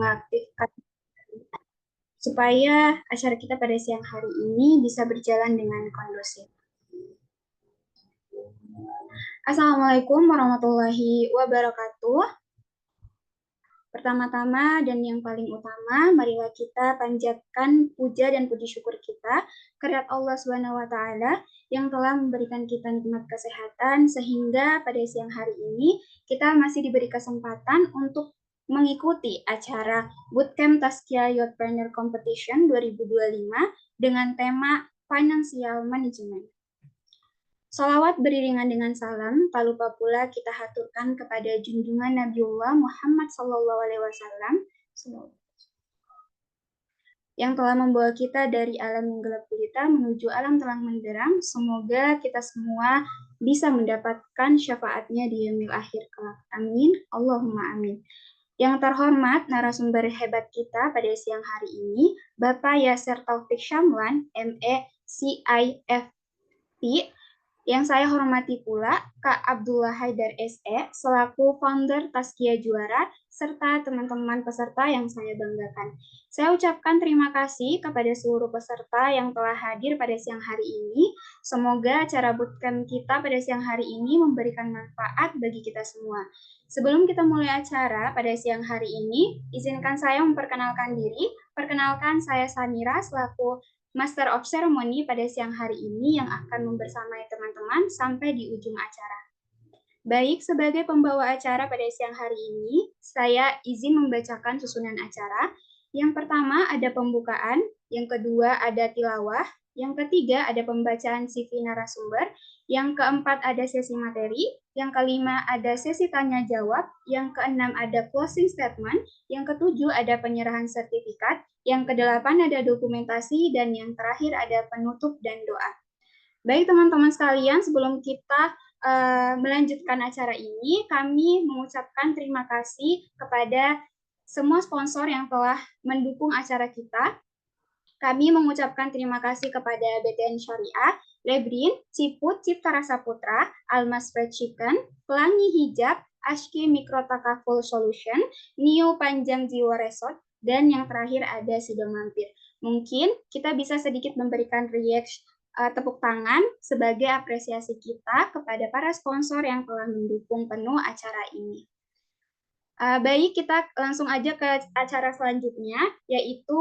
mengaktifkan supaya acara kita pada siang hari ini bisa berjalan dengan kondusif. Assalamualaikum warahmatullahi wabarakatuh. Pertama-tama dan yang paling utama, marilah kita panjatkan puja dan puji syukur kita kehadirat Allah Subhanahu wa taala yang telah memberikan kita nikmat kesehatan sehingga pada siang hari ini kita masih diberi kesempatan untuk mengikuti acara Bootcamp Tazkiyah Youthpreneur Competition 2025 dengan tema Financial Management. Salawat beriringan dengan salam, tak lupa pula kita haturkan kepada junjungan Nabiullah Muhammad SAW yang telah membawa kita dari alam yang gelap gulita menuju alam terang menderang. Semoga kita semua bisa mendapatkan syafaatnya di yaumil akhir kelak. Amin. Allahumma amin. Yang terhormat narasumber hebat kita pada siang hari ini, Bapak Yasir Taufik Syamlan, ME CIFP, yang saya hormati pula Kak Abdullah Haidar SE selaku founder Tazkiyah Juara serta teman-teman peserta yang saya banggakan. Saya ucapkan terima kasih kepada seluruh peserta yang telah hadir pada siang hari ini. Semoga acara bootcamp kita pada siang hari ini memberikan manfaat bagi kita semua. Sebelum kita mulai acara pada siang hari ini, izinkan saya memperkenalkan diri. Perkenalkan, saya Samira selaku Master of Ceremony pada siang hari ini yang akan membersamai teman-teman sampai di ujung acara. Baik, sebagai pembawa acara pada siang hari ini, saya izin membacakan susunan acara. Yang pertama ada pembukaan, yang kedua ada tilawah, yang ketiga ada pembacaan CV narasumber, yang keempat ada sesi materi, yang kelima ada sesi tanya jawab, yang keenam ada closing statement, yang ketujuh ada penyerahan sertifikat, yang kedelapan ada dokumentasi, dan yang terakhir ada penutup dan doa. Baik teman-teman sekalian, sebelum kita melanjutkan acara ini, kami mengucapkan terima kasih kepada semua sponsor yang telah mendukung acara kita. Kami mengucapkan terima kasih kepada BTN Syariah, Lebrin, Ciput, Cipta Rasa Putra, Almas Fried Chicken, Pelangi Hijab, Ashki Mikrotaka Full Solution, Nio Panjang Jiwa Resort, dan yang terakhir ada Sido Mampir. Mungkin kita bisa sedikit memberikan tepuk tangan sebagai apresiasi kita kepada para sponsor yang telah mendukung penuh acara ini. Baik, kita langsung aja ke acara selanjutnya, yaitu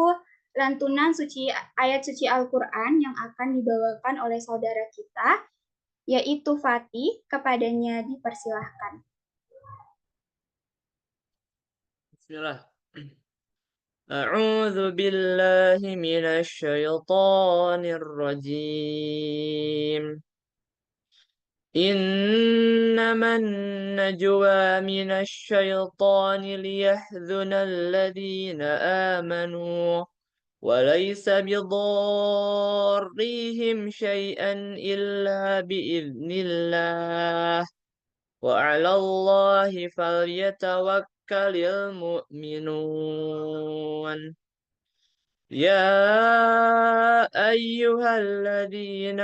lantunan suci ayat suci Al-Quran yang akan dibawakan oleh saudara kita, yaitu Fatih. Kepadanya dipersilahkan. Bismillah. A'udzu billahi minasy syaithanir rajim. إنما النجوى من الشيطان ليحزن الذين آمنوا وليس بضارهم شيئا إلا بإذن الله وعلى الله فليتوكل المؤمنون يا أيها الذين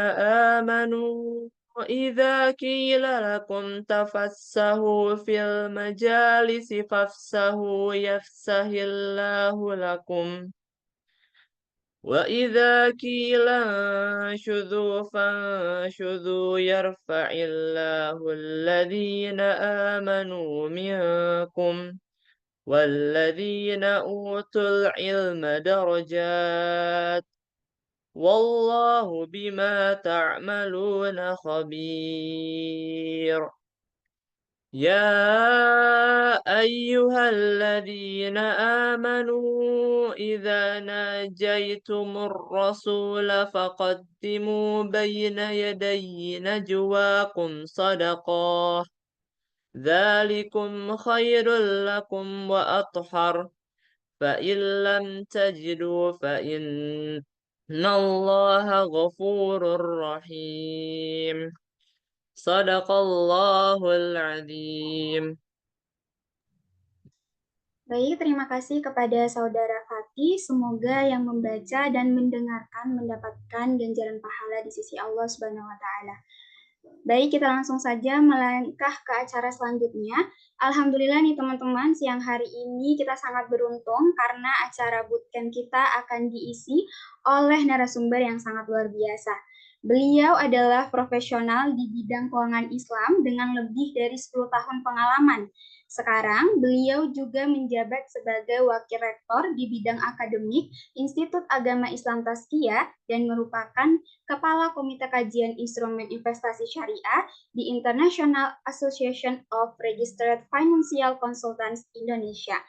آمنوا إذا قيل لكم تفسحوا في المجالس فافسحوا يفسح الله لكم وإذا قيل انشزوا فانشزوا يرفع الله الذين آمنوا منكم والذين أوتوا العلم درجات والله بما تعملون خبير يا أيها الذين آمنوا إذا ناجيتم الرسول فقدموا بين يدي نجواكم صدقة ذلكم خير لكم وأطهر فإن لم تجدوا فإن الله غفور رحيم Sadaqallahul Azim. Baik, terima kasih kepada saudara Fatih. Semoga yang membaca dan mendengarkan mendapatkan ganjaran pahala di sisi Allah Subhanahu wa taala. Baik, kita langsung saja melangkah ke acara selanjutnya. Alhamdulillah nih teman-teman, siang hari ini kita sangat beruntung karena acara bootcamp kita akan diisi oleh narasumber yang sangat luar biasa. Beliau adalah profesional di bidang keuangan Islam dengan lebih dari 10 tahun pengalaman. Sekarang, beliau juga menjabat sebagai wakil rektor di bidang akademik Institut Agama Islam Tazkiyah dan merupakan Kepala Komite Kajian Instrumen Investasi Syariah di International Association of Registered Financial Consultants Indonesia.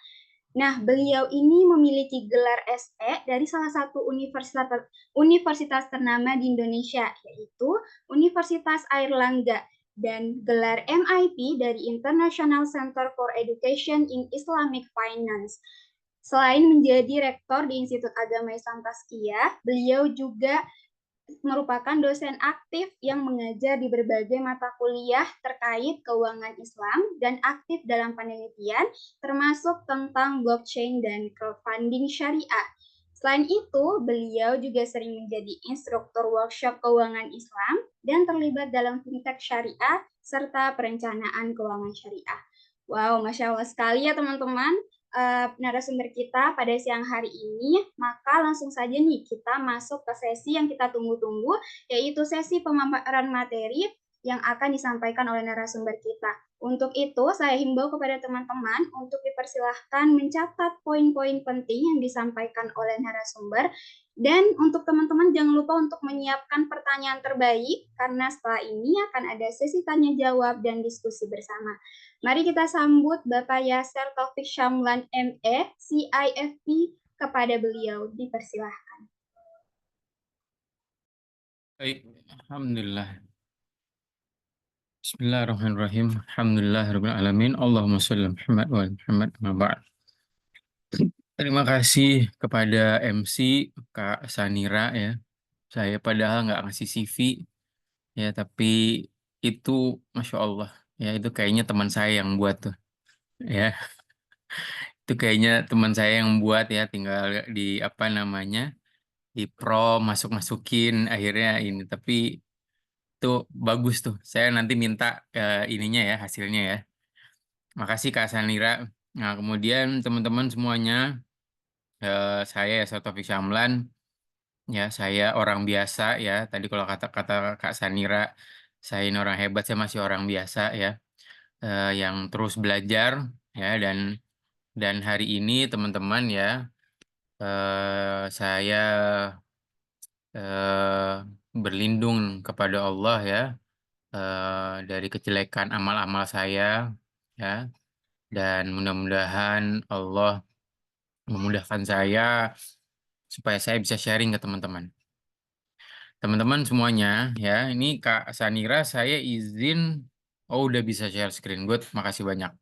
Nah, beliau ini memiliki gelar SE dari salah satu universitas ternama di Indonesia, yaitu Universitas Airlangga, dan gelar MIP dari International Center for Education in Islamic Finance. Selain menjadi rektor di Institut Agama Islam Tazkiyah, beliau juga merupakan dosen aktif yang mengajar di berbagai mata kuliah terkait keuangan Islam dan aktif dalam penelitian termasuk tentang blockchain dan crowdfunding syariah. Selain itu, beliau juga sering menjadi instruktur workshop keuangan Islam dan terlibat dalam fintech syariah serta perencanaan keuangan syariah. Wow, Masya Allah sekali ya teman-teman narasumber kita pada siang hari ini, maka langsung saja nih kita masuk ke sesi yang kita tunggu-tunggu, yaitu sesi pemaparan materi yang akan disampaikan oleh narasumber kita. Untuk itu, saya himbau kepada teman-teman untuk dipersilahkan mencatat poin-poin penting yang disampaikan oleh narasumber. Dan untuk teman-teman jangan lupa untuk menyiapkan pertanyaan terbaik, karena setelah ini akan ada sesi tanya jawab dan diskusi bersama. Mari kita sambut Bapak Yasser Taufik Syamlan ME, CIFP, kepada beliau. Dipersilahkan. Baik, Alhamdulillah. Bismillahirrahmanirrahim. Alhamdulillahirrahmanirrahim. Allahumma sholli ala Muhammad wa ala Muhammad amma ba'd. Terima kasih kepada MC Kak Sanira ya. Saya padahal nggak ngasih CV ya, tapi itu Masya Allah ya, itu kayaknya teman saya yang buat tuh ya. Itu kayaknya teman saya yang buat ya, tinggal di apa namanya, di masuk-masukin akhirnya ini. Tapi itu bagus tuh. Saya nanti minta ininya ya, hasilnya ya. Makasih Kak Sanira. Nah, kemudian teman-teman semuanya, saya ya Taufik Syamlan, ya saya orang biasa ya. Tadi kalau kata-kata Kak Sanira, saya ini orang hebat, saya masih orang biasa ya, yang terus belajar ya. Dan hari ini teman-teman ya, saya eh, berlindung kepada Allah ya, dari kejelekan amal-amal saya ya. Dan mudah-mudahan Allah memudahkan saya supaya saya bisa sharing ke teman-teman. Teman-teman semuanya ya, ini Kak Sanira saya izin, oh udah bisa share screen, good, makasih banyak.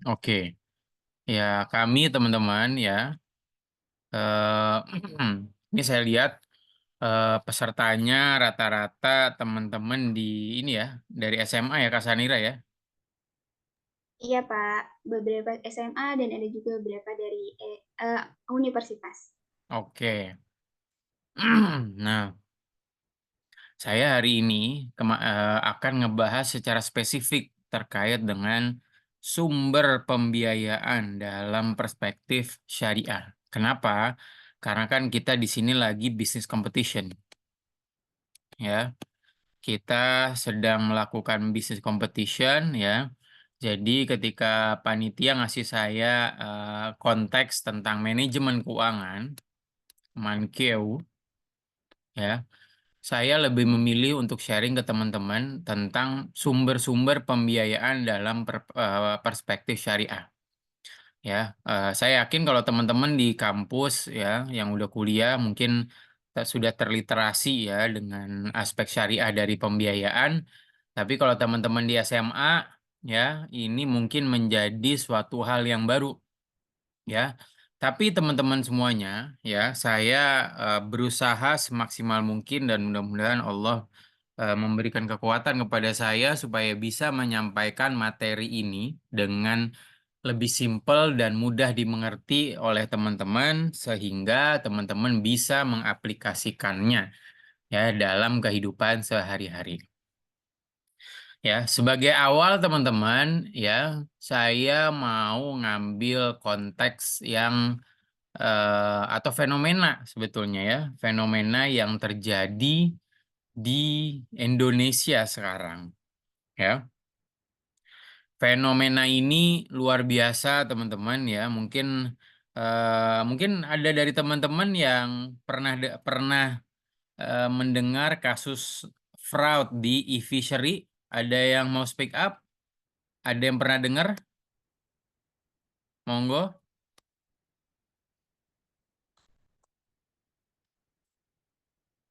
Oke, ya kami teman-teman ya, eh, ini saya lihat pesertanya rata-rata teman-teman di ini ya, dari SMA ya Kak Sanira ya. Iya, Pak. Beberapa SMA dan ada juga beberapa dari universitas. Oke, nah saya hari ini akan ngebahas secara spesifik terkait dengan sumber pembiayaan dalam perspektif syariah. Kenapa? Karena kan kita di sini lagi bisnis competition, ya. Kita sedang melakukan bisnis competition, ya. Jadi ketika panitia ngasih saya konteks tentang manajemen keuangan, Mankeu, ya. Saya lebih memilih untuk sharing ke teman-teman tentang sumber-sumber pembiayaan dalam perspektif syariah. Ya, saya yakin kalau teman-teman di kampus ya yang udah kuliah mungkin sudah terliterasi ya dengan aspek syariah dari pembiayaan. Tapi kalau teman-teman di SMA ya, ini mungkin menjadi suatu hal yang baru ya. Tapi teman-teman semuanya ya, saya berusaha semaksimal mungkin dan mudah-mudahan Allah memberikan kekuatan kepada saya supaya bisa menyampaikan materi ini dengan lebih simpel dan mudah dimengerti oleh teman-teman sehingga teman-teman bisa mengaplikasikannya ya dalam kehidupan sehari-hari. Ya, sebagai awal teman-teman, ya, saya mau ngambil konteks yang atau fenomena sebetulnya ya, fenomena yang terjadi di Indonesia sekarang, ya. Fenomena ini luar biasa teman-teman ya, mungkin ada dari teman-teman yang pernah mendengar kasus fraud di e-fishery. Ada yang mau speak up? Ada yang pernah dengar? Monggo.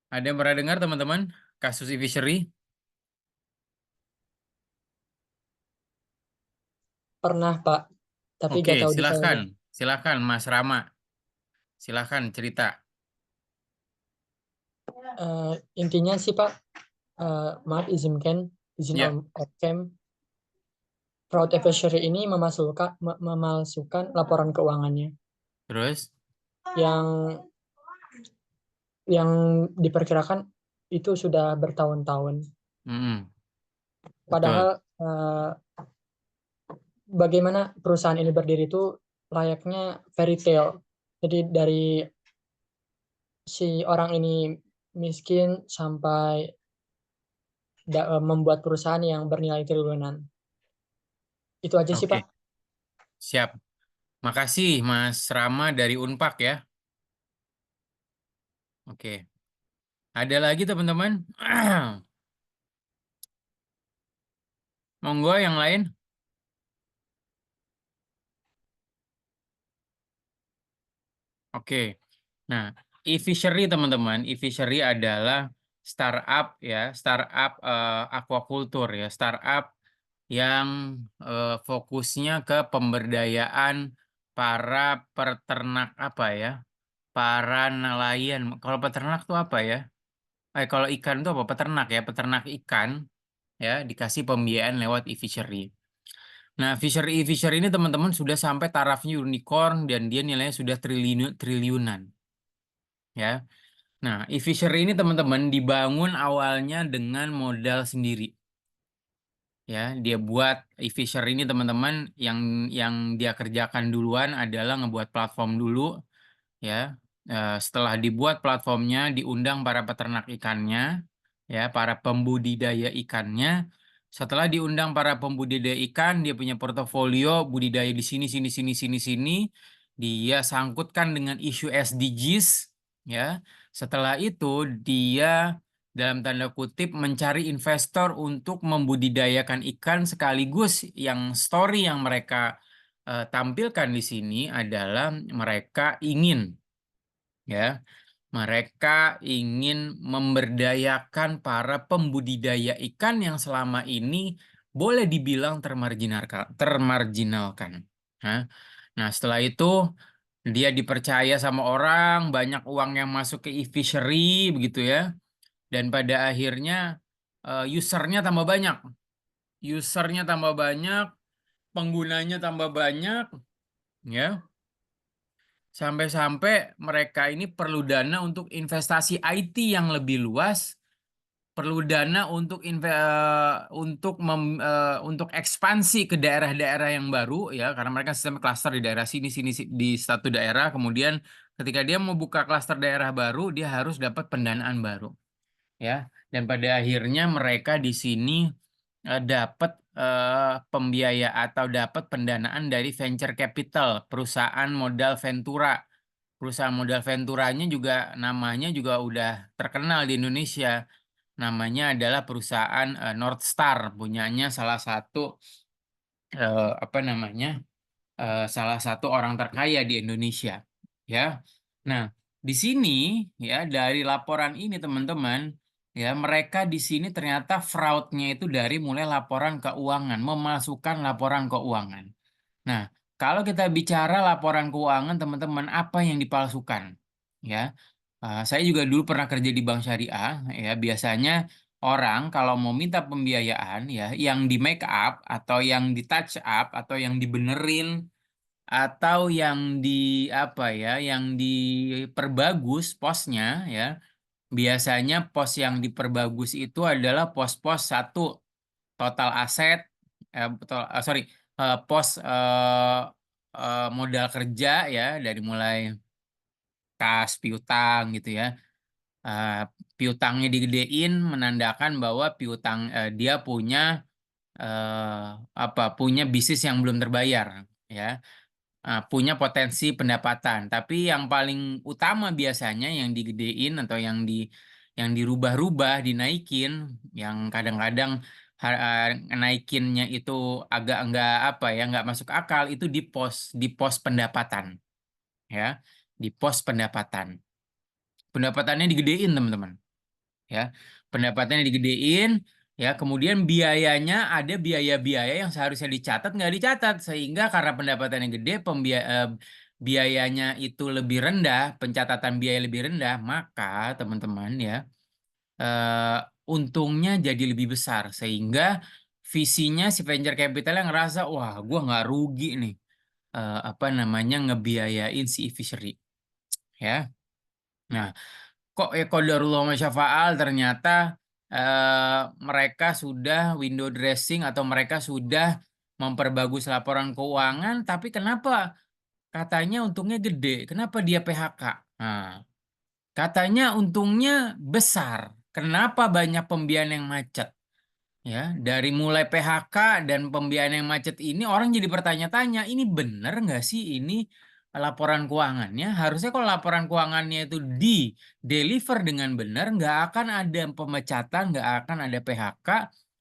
Ada yang pernah dengar teman-teman kasus e-fishery? Pernah, Pak. Tapi Oke, gak tahu silahkan. detailnya. Silahkan Mas Rama. Silahkan cerita. Intinya sih, Pak, maaf izin Ya. Om Kem, fraud advisory ini memalsukan laporan keuangannya Terus? yang diperkirakan itu sudah bertahun-tahun. Mm-mm. Padahal bagaimana perusahaan ini berdiri itu layaknya fairy tale. Jadi dari si orang ini miskin sampai membuat perusahaan yang bernilai triliunan. Itu aja sih, Oke, Pak. siap. Makasih Mas Rama dari Unpak ya. Oke. Ada lagi teman-teman? Monggo yang lain. Oke. Nah, e-fishery teman-teman, e-fishery adalah startup ya, startup aquaculture ya, startup yang fokusnya ke pemberdayaan para peternak apa ya, para nelayan. Kalau peternak tuh apa ya? Kalau ikan tuh apa? Peternak ya, peternak ikan ya dikasih pembiayaan lewat e-fishery. Nah, e-fishery ini teman-teman sudah sampai tarafnya unicorn dan dia nilainya sudah triliunan ya. Nah, e-fishery ini teman-teman dibangun awalnya dengan modal sendiri. Ya, dia buat e-fishery ini teman-teman yang dia kerjakan duluan adalah ngebuat platform dulu ya. Setelah dibuat platformnya, diundang para peternak ikannya, ya, para pembudidaya ikannya. Setelah diundang para pembudidaya ikan, dia punya portofolio budidaya di sini, sini, sini, sini, sini. Dia sangkutkan dengan isu SDGs, ya. Setelah itu dia dalam tanda kutip mencari investor untuk membudidayakan ikan sekaligus yang story yang mereka tampilkan di sini adalah mereka ingin ya mereka ingin memberdayakan para pembudidaya ikan yang selama ini boleh dibilang termarginalkan. Nah, setelah itu dia dipercaya sama orang, banyak uang yang masuk ke e-fishery begitu ya. Dan pada akhirnya usernya tambah banyak. Usernya tambah banyak, penggunanya tambah banyak, ya. Sampai-sampai mereka ini perlu dana untuk investasi IT yang lebih luas, perlu dana untuk ekspansi ke daerah-daerah yang baru ya, karena mereka sistem klaster di daerah sini sini di satu daerah, kemudian ketika dia mau buka klaster daerah baru, dia harus dapat pendanaan baru. Ya, dan pada akhirnya mereka di sini dapat pembiayaan atau dapat pendanaan dari venture capital, perusahaan modal Ventura. Perusahaan modal Venturanya juga namanya juga udah terkenal di Indonesia. Namanya adalah perusahaan North Star, punyanya salah satu apa namanya? Salah satu orang terkaya di Indonesia. Ya. Nah, di sini ya dari laporan ini teman-teman ya mereka di sini ternyata fraudnya itu dari mulai laporan keuangan, memasukkan laporan keuangan. Nah, kalau kita bicara laporan keuangan teman-teman apa yang dipalsukan? Ya, saya juga dulu pernah kerja di bank syariah. Ya, biasanya orang kalau mau minta pembiayaan ya, yang di make up atau yang di touch up atau yang dibenerin atau yang di apa ya, yang diperbagus posnya ya, biasanya pos yang diperbagus itu adalah pos-pos satu total aset, pos modal kerja ya, dari mulai kas, piutang gitu ya. Piutangnya digedein menandakan bahwa dia punya punya bisnis yang belum terbayar ya. Punya potensi pendapatan. Tapi yang paling utama biasanya yang digedein atau yang dirubah-rubah, dinaikin, yang kadang-kadang naikinnya itu agak nggak masuk akal, itu di pos pendapatan ya, di pos pendapatan. Pendapatannya digedein teman-teman ya, pendapatannya digedein ya, kemudian ada biaya-biaya yang seharusnya dicatat nggak dicatat, sehingga karena pendapatannya gede, biayanya itu lebih rendah, pencatatan biaya lebih rendah, maka teman-teman ya, untungnya jadi lebih besar, sehingga visinya si venture capital yang ngerasa, wah gua nggak rugi nih ngebiayain si e-fishery ya. Nah, kok qadarullah wa syafa'al, ternyata mereka sudah window dressing atau mereka sudah memperbagus laporan keuangan, tapi kenapa katanya untungnya gede? Kenapa dia PHK? Nah, katanya untungnya besar. Kenapa banyak pembiayaan yang macet? Ya, dari mulai PHK dan pembiayaan yang macet ini, orang jadi bertanya-tanya, ini benar nggak sih ini laporan keuangannya? Harusnya kalau laporan keuangannya itu di-deliver dengan benar, nggak akan ada pemecatan, nggak akan ada PHK,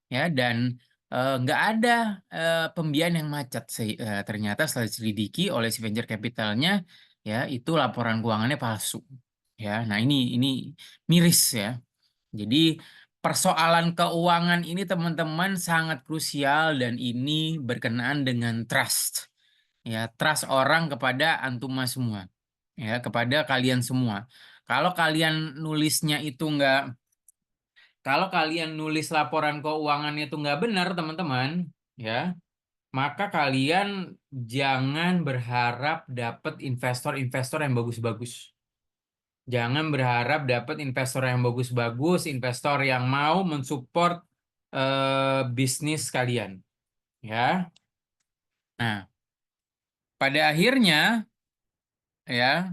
ya, dan nggak ada pembiayaan yang macet. Ternyata setelah diselidiki oleh si venture capitalnya, ya, itu laporan keuangannya palsu. Ya, nah ini miris ya. Jadi persoalan keuangan ini teman-teman sangat krusial, dan ini berkenaan dengan trust. Ya, trust orang kepada antuma semua. Ya, kepada kalian semua. Kalau kalian nulisnya itu kalau kalian nulis laporan keuangannya itu nggak benar, teman-teman, ya, maka kalian jangan berharap dapat investor-investor yang bagus-bagus. Jangan berharap dapat investor yang bagus-bagus, investor yang mau mensupport bisnis kalian, ya. Nah, pada akhirnya ya,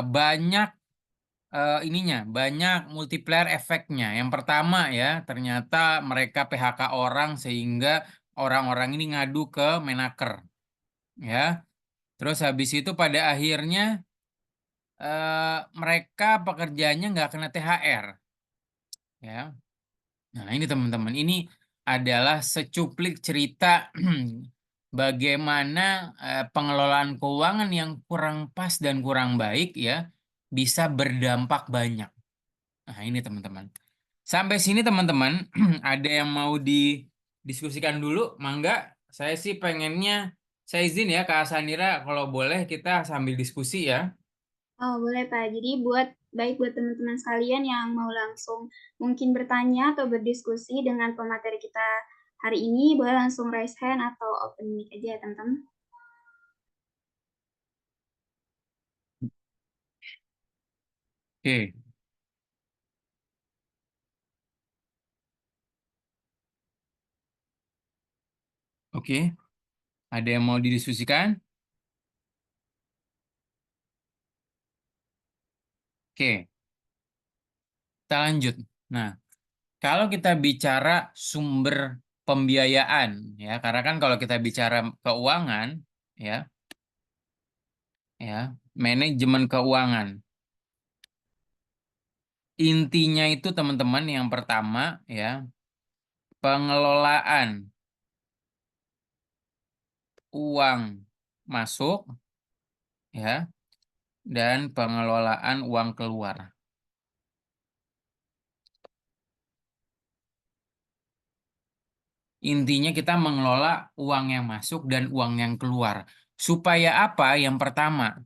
banyak banyak multiplier efeknya. Yang pertama ya, ternyata mereka PHK orang sehingga orang-orang ini ngadu ke Menaker, ya. Terus habis itu pada akhirnya mereka pekerjaannya nggak kena THR, ya. Nah, ini teman-teman, ini adalah secuplik cerita bagaimana pengelolaan keuangan yang kurang pas dan kurang baik ya bisa berdampak banyak. Nah, ini teman-teman. Sampai sini teman-teman, ada yang mau didiskusikan dulu? Mangga, saya sih pengennya, saya izin ya Kak Sanira, kalau boleh kita sambil diskusi ya. Oh, boleh Pak. Jadi buat teman-teman sekalian yang mau langsung mungkin bertanya atau berdiskusi dengan pemateri kita hari ini, boleh langsung raise hand atau open mic aja ya, teman-teman. Oke. Oke. Ada yang mau didiskusikan? Oke. Kita lanjut. Nah, kalau kita bicara sumber pembiayaan, ya, karena kan kalau kita bicara keuangan, ya, manajemen keuangan, intinya itu teman-teman yang pertama, ya, pengelolaan uang masuk, ya, dan pengelolaan uang keluar. Intinya kita mengelola uang yang masuk dan uang yang keluar. Supaya apa? Yang pertama,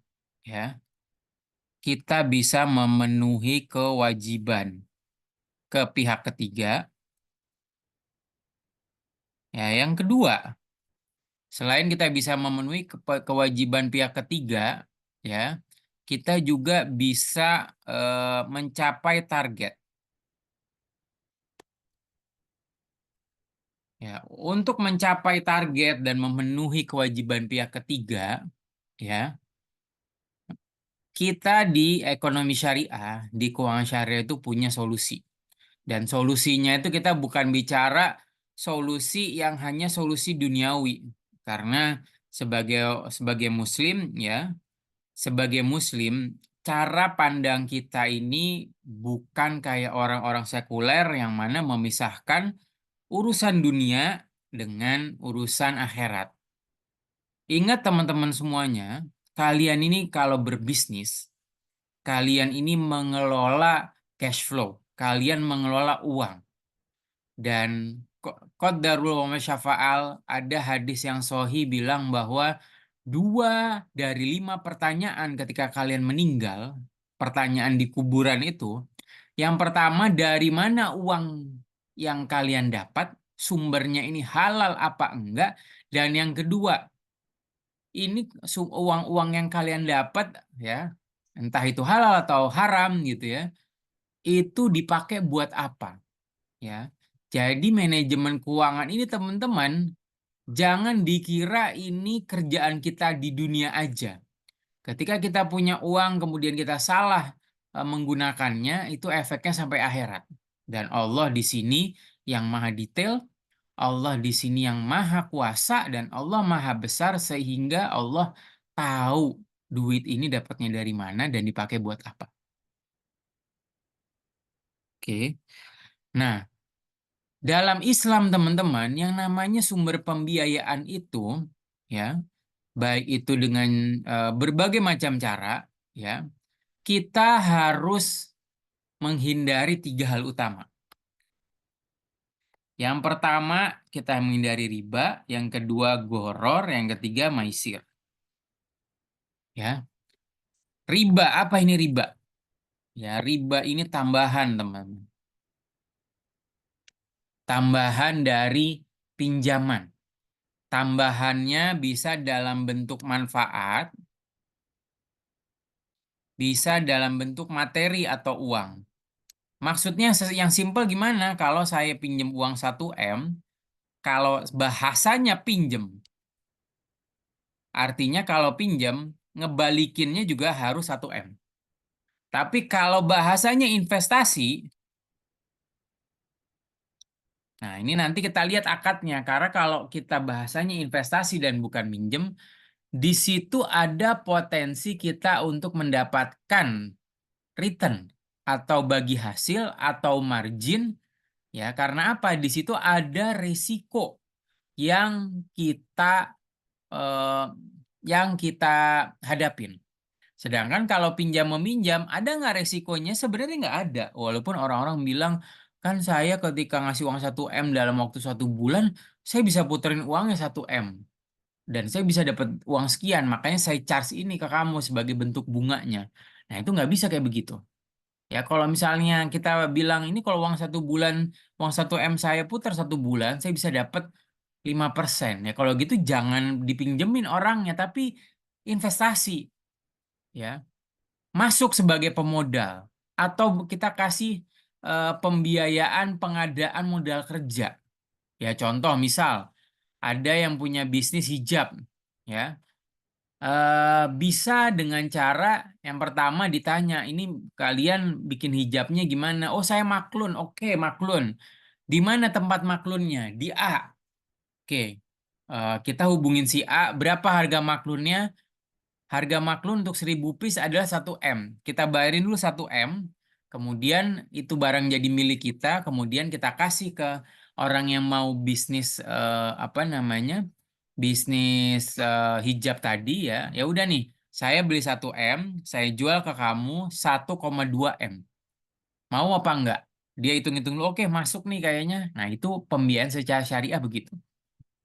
ya, kita bisa memenuhi kewajiban ke pihak ketiga. Ya, yang kedua, selain kita bisa memenuhi kewajiban pihak ketiga, ya, kita juga bisa mencapai target. Ya, untuk mencapai target dan memenuhi kewajiban pihak ketiga, ya, kita di ekonomi syariah, di keuangan syariah itu punya solusi. Dan solusinya itu kita bukan bicara solusi yang hanya solusi duniawi. Karena sebagai muslim ya, sebagai muslim, cara pandang kita ini bukan kayak orang-orang sekuler yang mana memisahkan urusan dunia dengan urusan akhirat. Ingat teman-teman semuanya, kalian ini kalau berbisnis, kalian ini mengelola cash flow, kalian mengelola uang. Dan qadarul wa masyafa'al, ada hadis yang sahih bilang bahwa 2 dari 5 pertanyaan ketika kalian meninggal, pertanyaan di kuburan itu, yang pertama dari mana uang yang kalian dapat, sumbernya ini halal apa enggak, dan yang kedua, ini uang-uang yang kalian dapat ya, entah itu halal atau haram gitu ya, itu dipakai buat apa ya. Jadi manajemen keuangan ini teman-teman, jangan dikira ini kerjaan kita di dunia aja. Ketika kita punya uang kemudian kita salah menggunakannya, itu efeknya sampai akhirat. Dan Allah di sini yang maha detail, Allah di sini yang maha kuasa, dan Allah maha besar sehingga Allah tahu duit ini dapatnya dari mana dan dipakai buat apa. Oke. Nah, dalam Islam teman-teman, yang namanya sumber pembiayaan itu ya, baik itu dengan berbagai macam cara ya, kita harus menghindari 3 hal utama. Yang pertama, kita menghindari riba, yang kedua gharar, yang ketiga maisir. Ya. Riba, apa ini riba? Ya, riba ini tambahan, teman. Tambahan dari pinjaman. Tambahannya bisa dalam bentuk manfaat, bisa dalam bentuk materi atau uang. Maksudnya yang simpel gimana? Kalau saya pinjam uang 1 M, kalau bahasanya pinjem, artinya kalau pinjem, ngebalikinnya juga harus 1 M. Tapi kalau bahasanya investasi, nah ini nanti kita lihat akadnya. Karena kalau kita bahasanya investasi dan bukan minjem, di situ ada potensi kita untuk mendapatkan return atau bagi hasil atau margin ya, karena apa? Di situ ada risiko yang kita eh, hadapin. Sedangkan kalau pinjam meminjam, ada nggak resikonya? Sebenarnya nggak ada. Walaupun orang-orang bilang, kan saya ketika ngasih uang 1 M dalam waktu 1 bulan, saya bisa puterin uangnya 1 M. Dan saya bisa dapat uang sekian, makanya saya charge ini ke kamu sebagai bentuk bunganya. Nah, itu nggak bisa kayak begitu. Ya, kalau misalnya kita bilang ini kalau uang 1 bulan, uang 1 M saya putar 1 bulan, saya bisa dapat 5%. Ya, kalau gitu jangan dipinjemin orangnya, tapi investasi. Ya, masuk sebagai pemodal. Atau kita kasih pembiayaan pengadaan modal kerja. Ya, contoh misal, ada yang punya bisnis hijab. Ya, bisa dengan cara yang pertama ditanya, ini kalian bikin hijabnya gimana? Oh, saya maklun. Oke, maklun. Di mana tempat maklunnya? Di A. Oke. Kita hubungin si A. Berapa harga maklunnya? Harga maklun untuk 1000 piece adalah 1 M. Kita bayarin dulu 1 M. Kemudian itu barang jadi milik kita. Kemudian kita kasih ke orang yang mau bisnis apa namanya? Bisnis hijab tadi ya. Ya udah nih, saya beli 1 M, saya jual ke kamu 1,2 M. Mau apa enggak? Dia hitung-hitung dulu, oke masuk nih kayaknya. Nah, itu pembiayaan secara syariah begitu.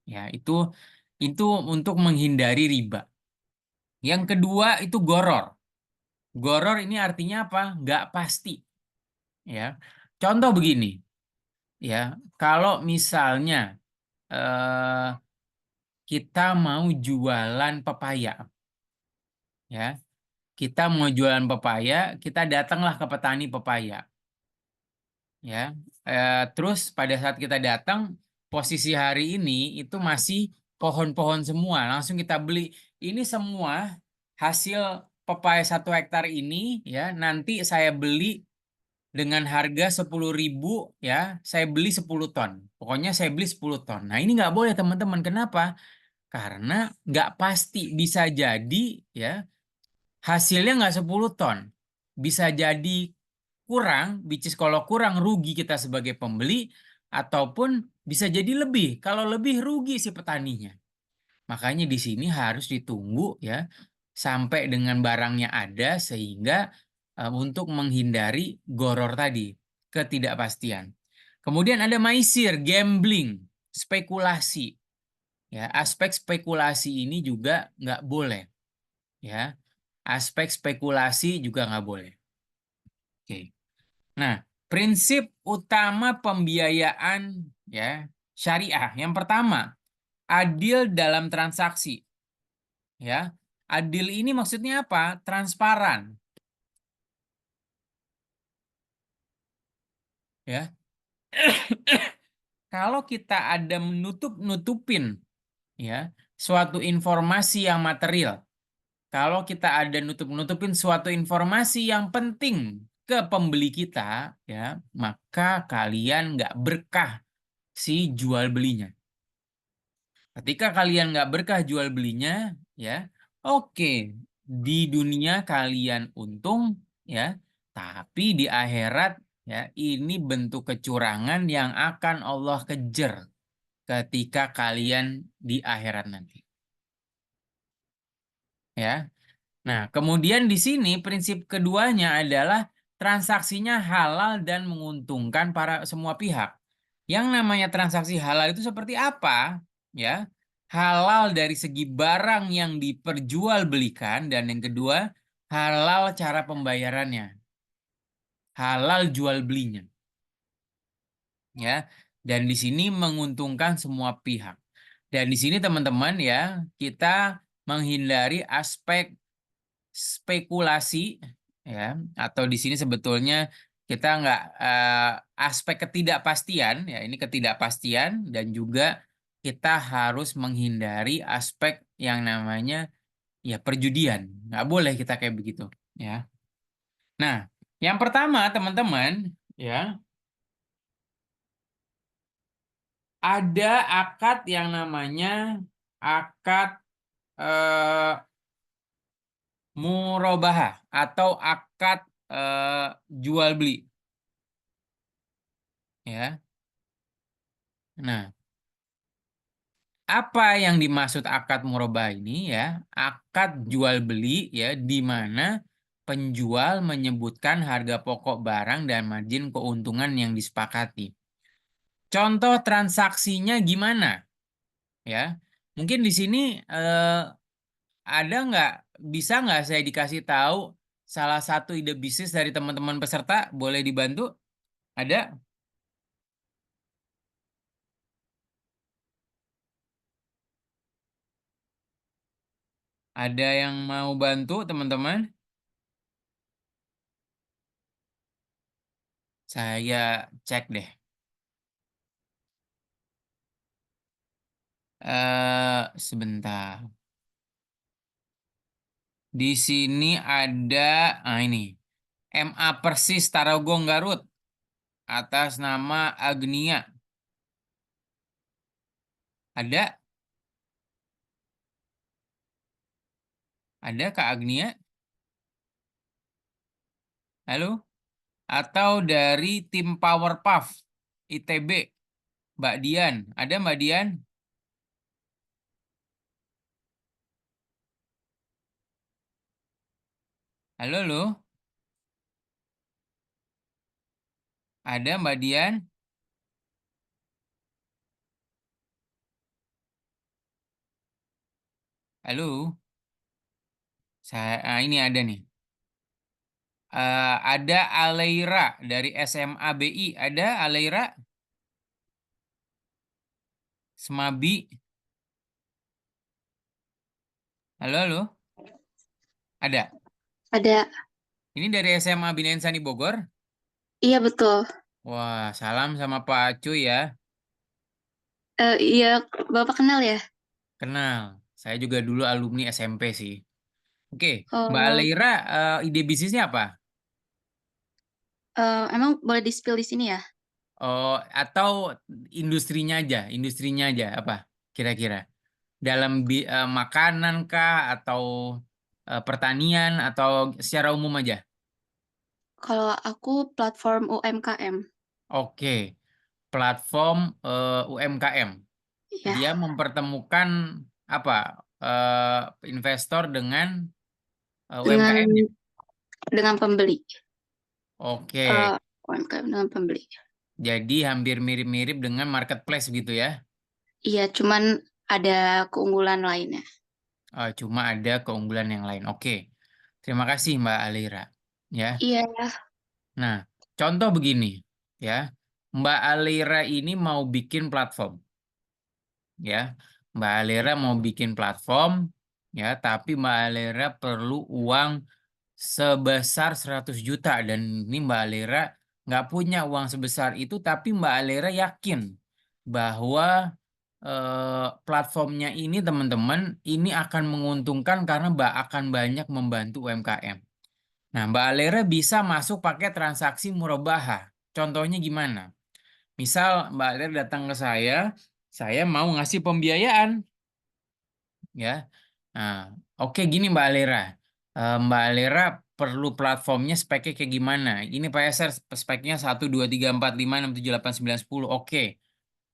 Ya, itu untuk menghindari riba. Yang kedua itu goror. Goror ini artinya apa? Nggak pasti. Ya, contoh begini. Ya, kalau misalnya kita mau jualan pepaya, ya, kita mau jualan pepaya, kita datanglah ke petani pepaya. Ya, terus pada saat kita datang, posisi hari ini itu masih pohon-pohon semua. Langsung kita beli. Ini semua hasil pepaya 1 hektar ini ya. Nanti saya beli dengan harga 10.000 ya. Saya beli 10 ton. Pokoknya saya beli 10 ton. Nah ini nggak boleh teman-teman. Kenapa? Karena nggak pasti, bisa jadi ya hasilnya nggak 10 ton. Bisa jadi kurang, which is kalau kurang rugi kita sebagai pembeli, ataupun bisa jadi lebih. Kalau lebih rugi si petaninya. Makanya di sini harus ditunggu ya sampai dengan barangnya ada sehingga untuk menghindari goror tadi, ketidakpastian. Kemudian ada maisir, gambling, spekulasi. Ya, aspek spekulasi ini juga nggak boleh. Ya, aspek spekulasi juga nggak boleh. Oke. Nah, prinsip utama pembiayaan ya syariah. Yang pertama, adil dalam transaksi. Ya. Adil ini maksudnya apa? Transparan. Ya. Kalau kita ada nutupin ya suatu informasi yang material, kalau kita ada nutupin suatu informasi yang penting ke pembeli kita, ya, maka kalian nggak berkah si jual belinya. Ketika kalian nggak berkah jual belinya, ya, oke, di dunia kalian untung, ya, tapi di akhirat, ya, ini bentuk kecurangan yang akan Allah kejar ketika kalian di akhirat nanti. Ya. Nah, kemudian di sini prinsip keduanya adalah transaksinya halal dan menguntungkan para semua pihak. Yang namanya transaksi halal itu seperti apa? Ya, halal dari segi barang yang diperjualbelikan dan yang kedua halal cara pembayarannya, halal jual belinya. Ya, dan di sini menguntungkan semua pihak. Dan di sini teman-teman ya, kita menghindari aspek spekulasi ya, atau di sini sebetulnya kita nggak aspek ketidakpastian ya, ini ketidakpastian, dan juga kita harus menghindari aspek yang namanya ya perjudian, nggak boleh kita kayak begitu ya. Nah, yang pertama teman-teman ya, ada akad yang namanya akad eh, murabahah atau akad jual beli ya. Nah, apa yang dimaksud akad murabahah ini ya? Akad jual beli ya, di mana penjual menyebutkan harga pokok barang dan margin keuntungan yang disepakati. Contoh transaksinya gimana? Ya, mungkin di sini ada nggak, bisa nggak saya dikasih tahu salah satu ide bisnis dari teman-teman peserta? Boleh dibantu? Ada? Ada yang mau bantu teman-teman? Saya cek deh. Sebentar. Di sini ada, ini MA Persis Tarogong Garut atas nama Agnia. Ada? Ada Kak Agnia? Halo? Atau dari tim Powerpuff ITB, Mbak Dian. Ada Mbak Dian? Halo lo? Ada Mbak Dian? Halo? Ini ada nih. Ada Aleira dari SMA BI. Ada Aleira? Semabi? Halo, halo? Ada? Ada. Ini dari SMA Bina Insani Bogor. Iya betul. Wah, salam sama Pak Cuy ya. Iya, Bapak kenal ya? Kenal. Saya juga dulu alumni SMP sih. Oke, Mbak Oh, Aleira, ide bisnisnya apa? emang boleh di-spill di sini ya? Oh, atau industrinya aja apa kira-kira? Dalam makanan kah atau pertanian atau secara umum aja? Kalau aku platform UMKM. Oke, platform UMKM. Ya, Dia mempertemukan apa? Investor dengan dengan UMKM-nya. dengan pembeli. Oke, UMKM dengan pembeli. jadi hampir mirip-mirip dengan marketplace gitu ya. Iya, cuman ada keunggulan lainnya. Cuma ada keunggulan yang lain. Oke, terima kasih Mbak Alira. Ya, Iya, nah contoh begini ya, Mbak Alira ini mau bikin platform, ya. Mbak Alira mau bikin platform, ya, tapi Mbak Alira perlu uang sebesar 100 juta dan ini Mbak Alira nggak punya uang sebesar itu, tapi Mbak Alira yakin bahwa platformnya ini teman-teman ini akan menguntungkan karena Mbak akan banyak membantu UMKM. Nah, Mbak Alira bisa masuk pakai transaksi murabahah. Contohnya gimana? Misal Mbak Alira datang ke saya mau ngasih pembiayaan, ya. Nah, oke gini Mbak Alira. Mbak Alira perlu platformnya speknya kayak gimana? Ini Pak Eser speknya 1, 2, 3, 4, 5, 6, 7, 8, 9, 10. Oke,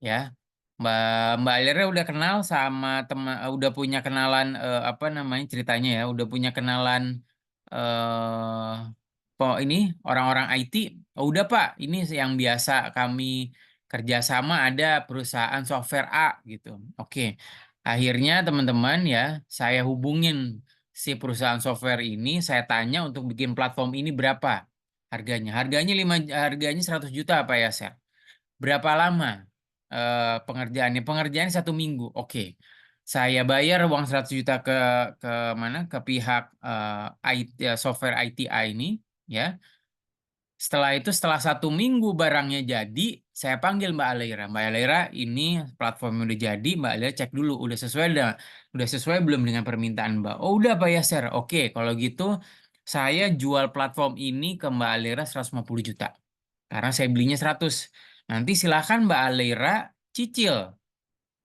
ya. Mbak Mbak Alira udah kenal sama teman, udah punya kenalan apa namanya ceritanya ya, udah punya kenalan ini orang-orang IT. Oh, udah Pak, ini yang biasa kami kerjasama ada perusahaan software A gitu. Oke, akhirnya teman-teman ya, saya hubungin si perusahaan software ini, saya tanya untuk bikin platform ini berapa harganya. Harganya 100 juta Pak Yaser. Berapa lama pengerjaannya? Pengerjaan 1 minggu. Oke. Saya bayar uang 100 juta ke mana? Ke pihak IT, software ITI ini, ya. Setelah itu, setelah 1 minggu barangnya jadi, saya panggil Mbak Alira. Mbak Alira, ini platformnya udah jadi. Mbak Alira cek dulu, udah sesuai belum dengan permintaan Mbak? Oh, udah Pak Yaser. Oke, kalau gitu saya jual platform ini ke Mbak Alira 150 juta. Karena saya belinya 100. Nanti silahkan Mbak Alira cicil,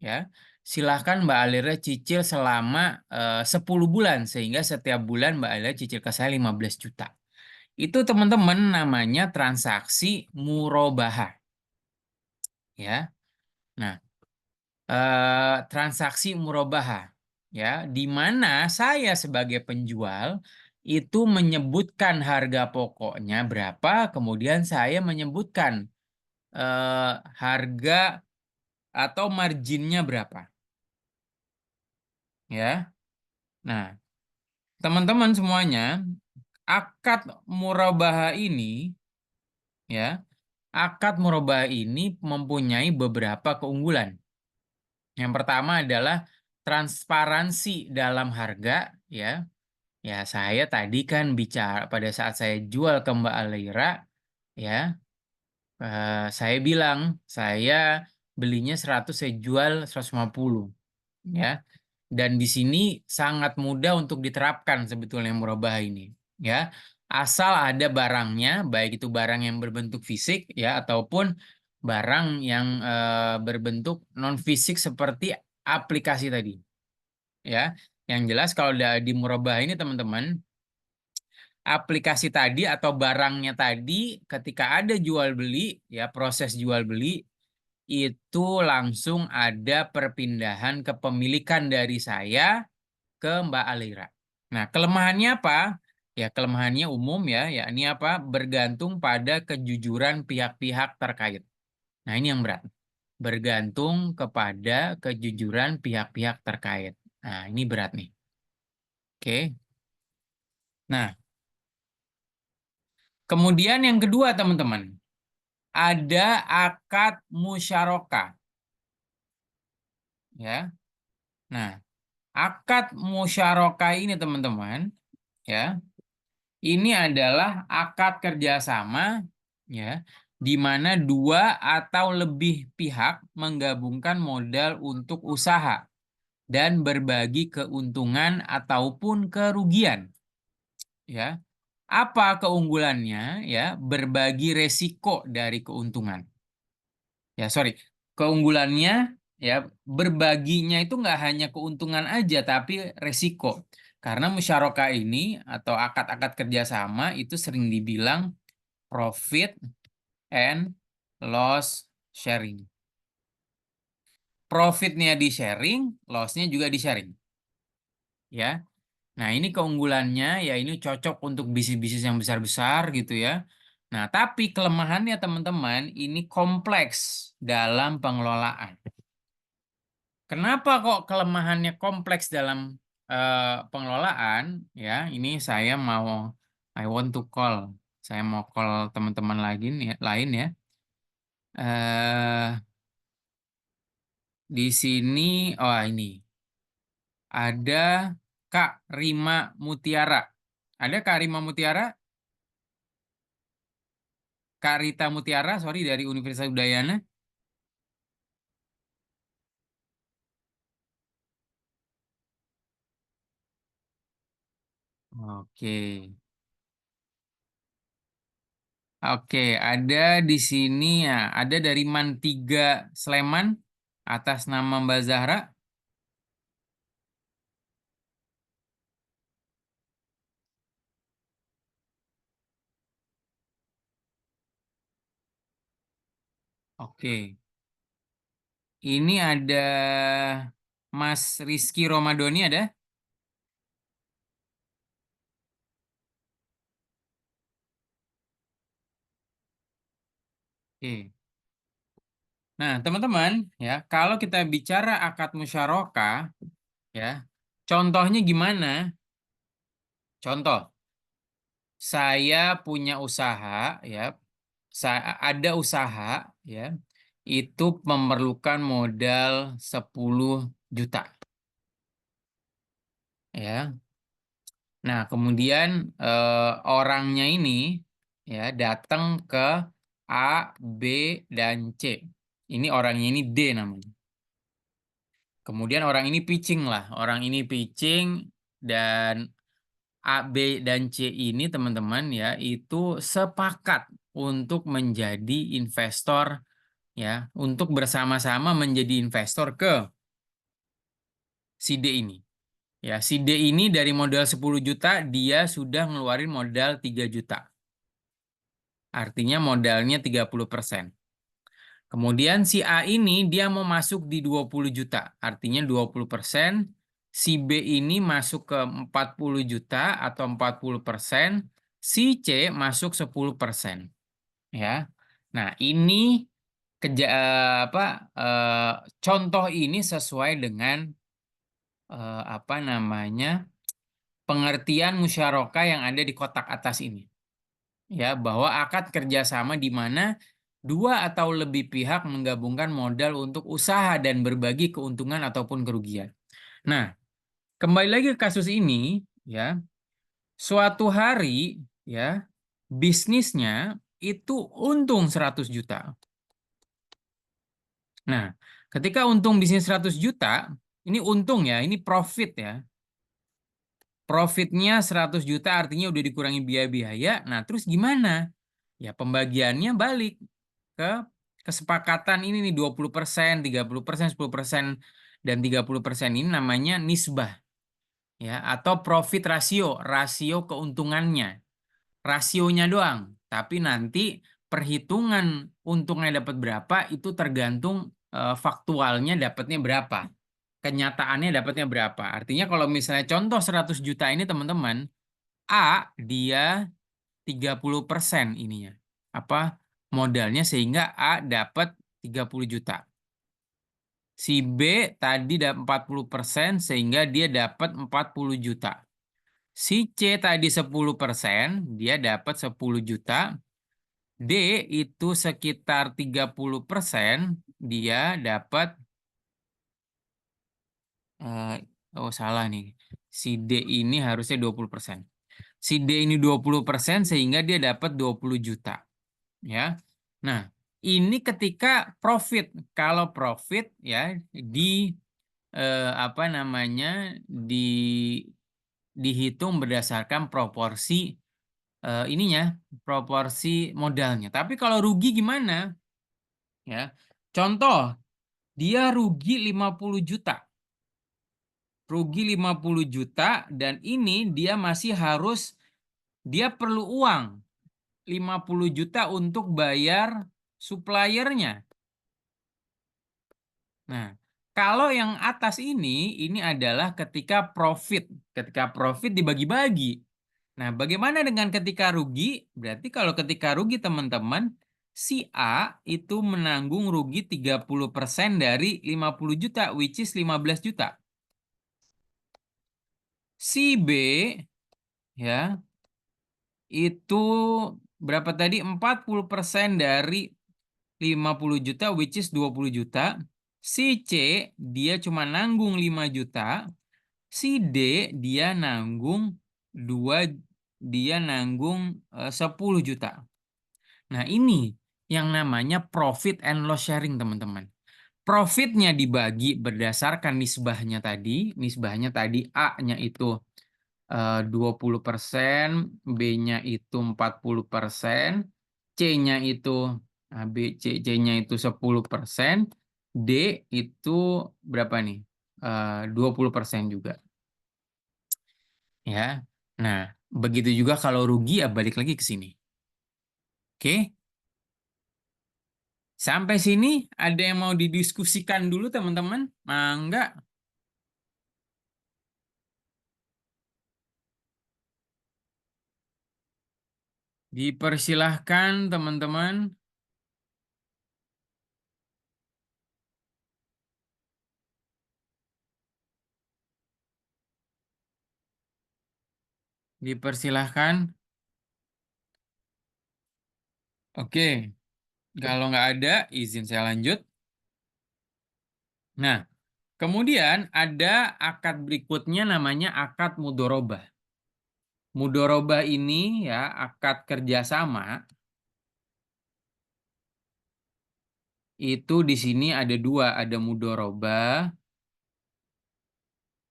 ya. Silahkan Mbak Alira cicil selama 10 bulan sehingga setiap bulan Mbak Alira cicil ke saya 15 juta. Itu teman-teman namanya transaksi murabahah, ya. Nah, transaksi murabahah, ya, di mana saya sebagai penjual itu menyebutkan harga pokoknya berapa, kemudian saya menyebutkan harga atau marginnya berapa, ya. Nah, teman-teman semuanya, akad murabahah ini, ya, akad murabahah ini mempunyai beberapa keunggulan. Yang pertama adalah transparansi dalam harga, ya. Ya, saya tadi kan bicara pada saat saya jual ke Mbak Alira, ya, saya bilang saya belinya 100, saya jual 150, ya. Dan di sini sangat mudah untuk diterapkan sebetulnya murabah ini, ya. Asal ada barangnya, baik itu barang yang berbentuk fisik ya ataupun barang yang berbentuk non fisik seperti aplikasi tadi, ya. Yang jelas kalau di murabah ini teman-teman, aplikasi tadi atau barangnya tadi ketika ada jual beli, ya, proses jual beli itu langsung ada perpindahan kepemilikan dari saya ke Mbak Alira. Nah, kelemahannya apa? Ya, kelemahannya umum ya, yakni apa? Bergantung pada kejujuran pihak-pihak terkait. Nah, ini yang berat. Bergantung kepada kejujuran pihak-pihak terkait. Nah, ini berat nih. Oke. Nah, kemudian yang kedua, teman-teman. Ada akad musyarakah. Ya. Nah, akad musyarakah ini, teman-teman, ya, Ini adalah akad kerjasama, ya, di mana dua atau lebih pihak menggabungkan modal untuk usaha dan berbagi keuntungan ataupun kerugian. Ya, apa keunggulannya? Ya, berbagi resiko dari keuntungan. Ya, sorry, keunggulannya ya berbaginya itu nggak hanya keuntungan aja, tapi resiko. Karena musyarakah ini atau akad-akad kerjasama itu sering dibilang profit and loss sharing. Profitnya di sharing, lossnya juga di sharing. Ya, nah ini keunggulannya ya ini cocok untuk bisnis-bisnis yang besar-besar gitu ya. Nah, tapi kelemahannya teman-teman ini kompleks dalam pengelolaan. Kenapa kok kelemahannya kompleks dalam pengelolaan? Ya, ini saya mau I want to call. Saya mau call teman-teman lain ya. Di sini, oh ini ada Kak Rima Mutiara. Ada Kak Rima Mutiara? Kak Rita Mutiara, sorry, dari Universitas Udayana. Oke. Oke, ada di sini ya, ada dari Man3 Sleman atas nama Mbak Zahra. Oke. Ini ada Mas Rizky Romadoni ada? Oke. Nah, teman-teman, ya, kalau kita bicara akad musyarakah, ya, contohnya gimana? Contoh, saya punya usaha, ya, ada usaha, ya, itu memerlukan modal 10 juta. Ya. Nah, kemudian orangnya ini ya datang ke A, B, dan C. Ini orangnya ini D namanya. Kemudian orang ini pitching lah. Orang ini pitching dan A, B, dan C ini teman-teman ya itu sepakat untuk menjadi investor ya, untuk bersama-sama menjadi investor ke si D ini. Ya, si D ini dari modal 10 juta dia sudah ngeluarin modal 3 juta. Artinya modalnya 30%. Kemudian si A ini dia mau masuk di 20 juta. Artinya 20%. Si B ini masuk ke 40 juta atau 40%. Si C masuk 10%. Ya. Nah, ini contoh ini sesuai dengan pengertian musyarakah yang ada di kotak atas ini. Ya, bahwa akad kerjasama di mana dua atau lebih pihak menggabungkan modal untuk usaha dan berbagi keuntungan ataupun kerugian. Nah, kembali lagi ke kasus ini, ya, suatu hari, ya, bisnisnya itu untung 100 juta. Nah, ketika untung bisnis 100 juta, ini untung ya, ini profit ya. Profitnya 100 juta artinya udah dikurangi biaya-biaya. Nah, terus gimana? Ya, pembagiannya balik ke kesepakatan ini nih 20%, 30%, 10%, dan 30% ini namanya nisbah. Ya, atau profit rasio, rasio keuntungannya. Rasionya doang. Tapi nanti perhitungan untungnya dapat berapa itu tergantung faktualnya dapatnya berapa. Kenyataannya dapatnya berapa. Artinya kalau misalnya contoh 100 juta ini teman-teman, A dia 30% ininya. Modalnya sehingga A dapat 30 juta. Si B tadi dapat 40% sehingga dia dapat 40 juta. Si C tadi 10%, dia dapat 10 juta. D itu sekitar 30%, dia dapat salah nih. Si D ini harusnya 20%. Si D ini 20% sehingga dia dapat 20 juta. Ya. Nah, ini ketika profit. Kalau profit ya apa namanya dihitung berdasarkan proporsi proporsi modalnya. Tapi kalau rugi gimana? Ya. Contoh, dia rugi 50 juta. Rugi 50 juta dan ini dia perlu uang 50 juta untuk bayar suppliernya. Nah, kalau yang atas ini adalah ketika profit. Ketika profit dibagi-bagi. Nah, bagaimana dengan ketika rugi? Berarti kalau ketika rugi teman-teman, si A itu menanggung rugi 30% dari 50 juta, which is 15 juta. Si B, ya, itu berapa tadi? 40% dari 50 juta, which is 20 juta. Si C, dia cuma nanggung 5 juta. Si D, dia nanggung 10 juta. Nah, ini yang namanya profit and loss sharing, teman-teman. Profitnya dibagi berdasarkan nisbahnya tadi. Nisbahnya tadi A-nya itu 20%, B-nya itu 40%, C-nya itu C-nya itu 10%, D itu berapa nih? 20% juga. Ya. Nah, begitu juga kalau rugi ya balik lagi ke sini. Oke? Sampai sini ada yang mau didiskusikan dulu teman-teman? Mangga. Dipersilahkan teman-teman. Dipersilahkan. Oke. Kalau nggak ada, izin saya lanjut. Nah, kemudian ada akad berikutnya namanya akad mudorobah. Mudorobah ini ya akad kerjasama. Itu di sini ada dua, ada mudorobah,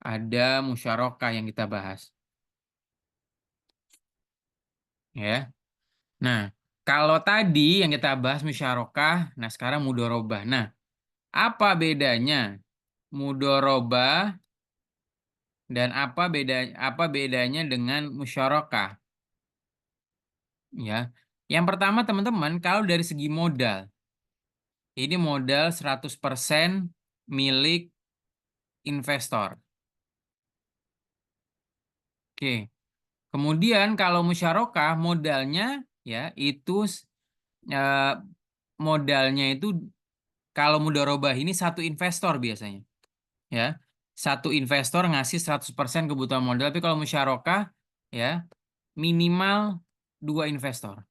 ada musyarakah yang kita bahas. Ya. Nah, kalau tadi yang kita bahas musyarakah, nah sekarang mudorobah. Nah, apa bedanya mudorobah dan apa bedanya dengan musyarakah? Ya. Yang pertama teman-teman, kalau dari segi modal, ini modal 100% milik investor. Oke. Kemudian kalau musyarakah modalnya ya itu modalnya itu kalau mudharabah ini satu investor biasanya. Ya. Satu investor ngasih 100% kebutuhan modal, tapi kalau musyarakah ya minimal 2 investor.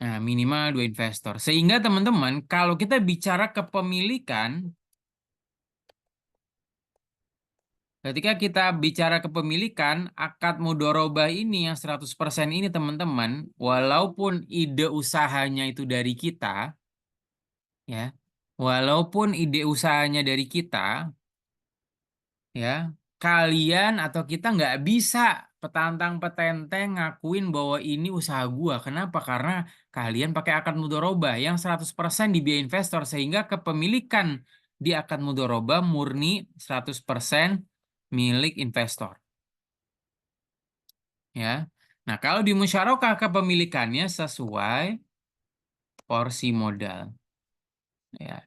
Nah, minimal 2 investor. Sehingga teman-teman, kalau kita bicara kepemilikan, ketika kita bicara kepemilikan, akad mudharabah ini yang 100% ini teman-teman, walaupun ide usahanya itu dari kita, ya, walaupun ide usahanya dari kita, ya, kalian atau kita nggak bisa petantang-petenteng ngakuin bahwa ini usaha gua. Kenapa? Karena kalian pakai akad mudharabah yang 100% di biaya investor, sehingga kepemilikan di akad mudharabah murni 100% milik investor. Ya. Nah, kalau di musyarakah kepemilikannya sesuai porsi modal. Ya.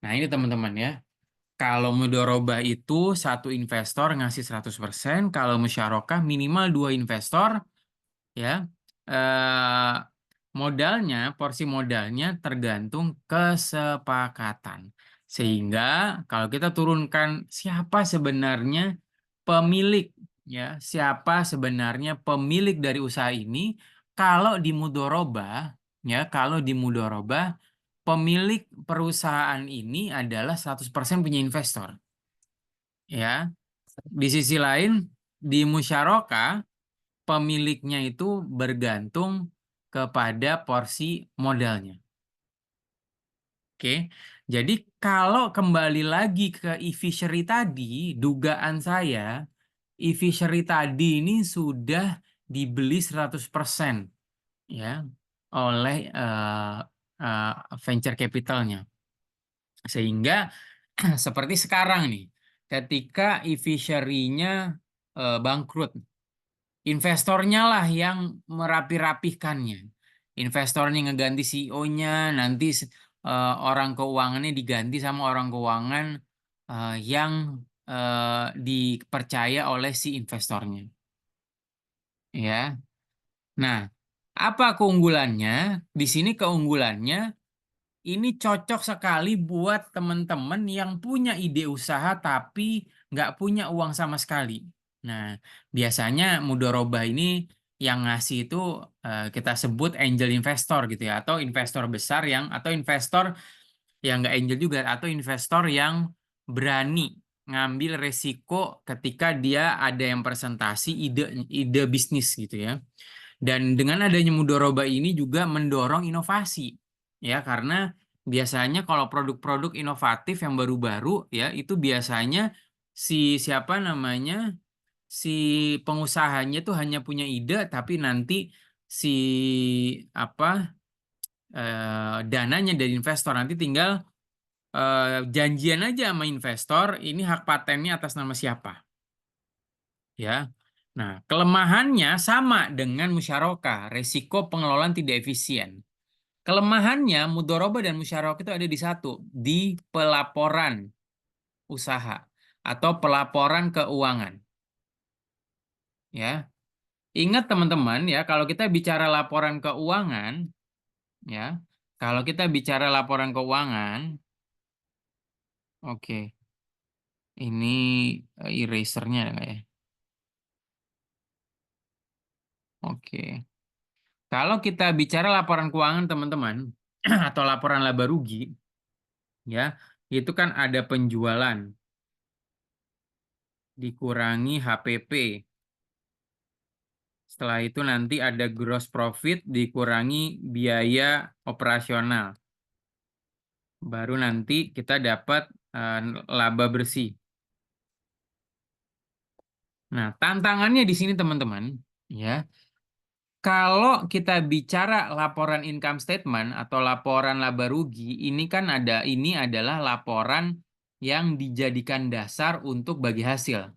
Nah, ini teman-teman ya. Kalau mudharabah itu satu investor ngasih 100%, kalau musyarakah minimal 2 investor ya. Porsi modalnya tergantung kesepakatan. Sehingga kalau kita turunkan siapa sebenarnya pemilik ya, siapa sebenarnya pemilik dari usaha ini, kalau di mudharabah ya, kalau di mudharabah pemilik perusahaan ini adalah 100% punya investor. Ya. Di sisi lain, di musyarakah pemiliknya itu bergantung kepada porsi modalnya. Oke, jadi kalau kembali lagi ke e-fishery tadi, dugaan saya e-fishery tadi ini sudah dibeli 100% ya oleh venture capitalnya. Sehingga seperti sekarang nih, ketika e-fishery-nya bangkrut, investornya lah yang merapi-rapihkannya. Investornya ngeganti CEO-nya, nanti orang keuangannya diganti sama orang keuangan yang dipercaya oleh si investornya. Ya. Nah, apa keunggulannya? Di sini keunggulannya ini cocok sekali buat teman-teman yang punya ide usaha tapi nggak punya uang sama sekali. Nah, biasanya mudorobah ini yang ngasih itu kita sebut angel investor gitu ya, atau investor besar atau investor yang nggak angel juga, atau investor yang berani ngambil resiko ketika dia ada yang presentasi ide bisnis gitu ya. Dan dengan adanya mudoroba ini juga mendorong inovasi ya, karena biasanya kalau produk-produk inovatif yang baru-baru ya itu biasanya siapa namanya si pengusahanya tuh hanya punya ide tapi nanti si dananya dari investor, nanti tinggal janjian aja sama investor ini hak patennya atas nama siapa ya. Nah, kelemahannya sama dengan musyarakah, resiko pengelolaan tidak efisien. Kelemahannya mudoroba dan musyarakah itu ada di satu, di pelaporan usaha atau pelaporan keuangan. Ya. Ingat teman-teman ya, kalau kita bicara laporan keuangan ya, kalau kita bicara laporan keuangan, oke. Ini erasernya ada nggak ya? Oke. Kalau kita bicara laporan keuangan teman-teman atau laporan laba rugi ya, itu kan ada penjualan dikurangi HPP. Setelah itu nanti ada gross profit dikurangi biaya operasional. Baru nanti kita dapat laba bersih. Nah, tantangannya di sini teman-teman ya. Kalau kita bicara laporan income statement atau laporan laba rugi, ini adalah laporan yang dijadikan dasar untuk bagi hasil.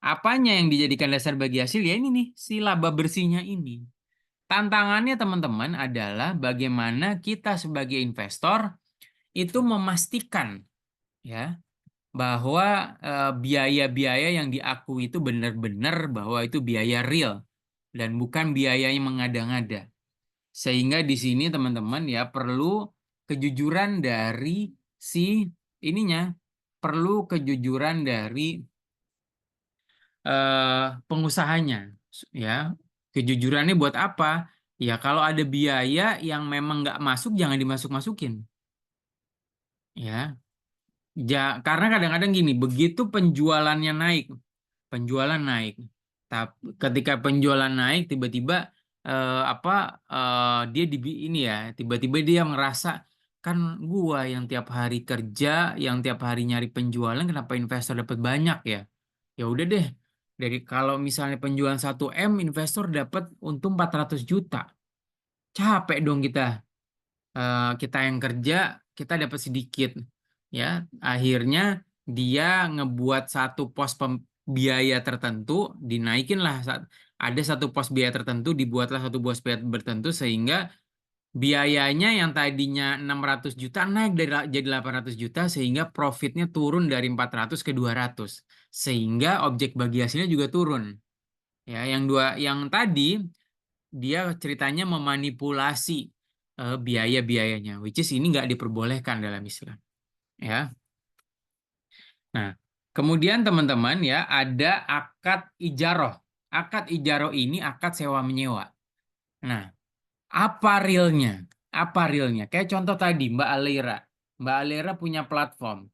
Apanya yang dijadikan dasar bagi hasil? Ya ini nih, si laba bersihnya ini. Tantangannya teman-teman adalah bagaimana kita sebagai investor itu memastikan ya bahwa biaya-biaya yang diakui itu benar-benar bahwa itu biaya real dan bukan biaya yang mengada-ngada. Sehingga di sini teman-teman ya perlu kejujuran dari si ininya, perlu kejujuran dari pengusahanya ya. Kejujurannya buat apa? Ya kalau ada biaya yang memang nggak masuk jangan dimasuk-masukin. Ya. Karena kadang-kadang gini, begitu penjualannya naik, penjualan naik. Tapi ketika penjualan naik tiba-tiba dia ini ya, tiba-tiba dia merasa kan gua yang tiap hari kerja, yang tiap hari nyari penjualan, kenapa investor dapat banyak ya? Ya udah deh. Kalau misalnya penjualan 1 M, investor dapat untung 400 juta. Capek dong kita. Kita yang kerja, kita dapat sedikit. Ya, akhirnya dia ngebuat satu pos biaya tertentu, dinaikinlah. Ada satu pos biaya tertentu, dibuatlah satu pos biaya tertentu sehingga biayanya yang tadinya 600 juta naik jadi 800 juta sehingga profitnya turun dari 400 ke 200. Sehingga objek bagi hasilnya juga turun. Ya, yang tadi dia ceritanya memanipulasi biaya-biayanya, which is ini nggak diperbolehkan dalam Islam. Ya. Nah, kemudian teman-teman ya ada akad ijaroh. Akad ijaroh ini akad sewa menyewa. Nah, apa realnya? Apa realnya? Kayak contoh tadi Mbak Alira. Mbak Alira punya platform.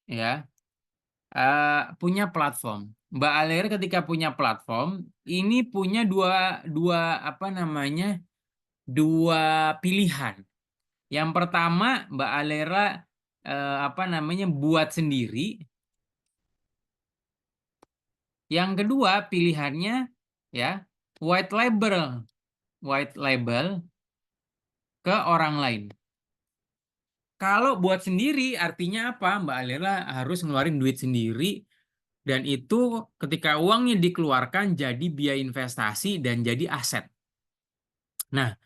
ya, punya platform. Mbak Alera ketika punya platform ini punya dua pilihan. Yang pertama, Mbak Alera buat sendiri. Yang kedua pilihannya ya white label ke orang lain. Kalau buat sendiri artinya apa? Mbak Alera harus ngeluarin duit sendiri, dan itu ketika uangnya dikeluarkan jadi biaya investasi dan jadi aset. Nah,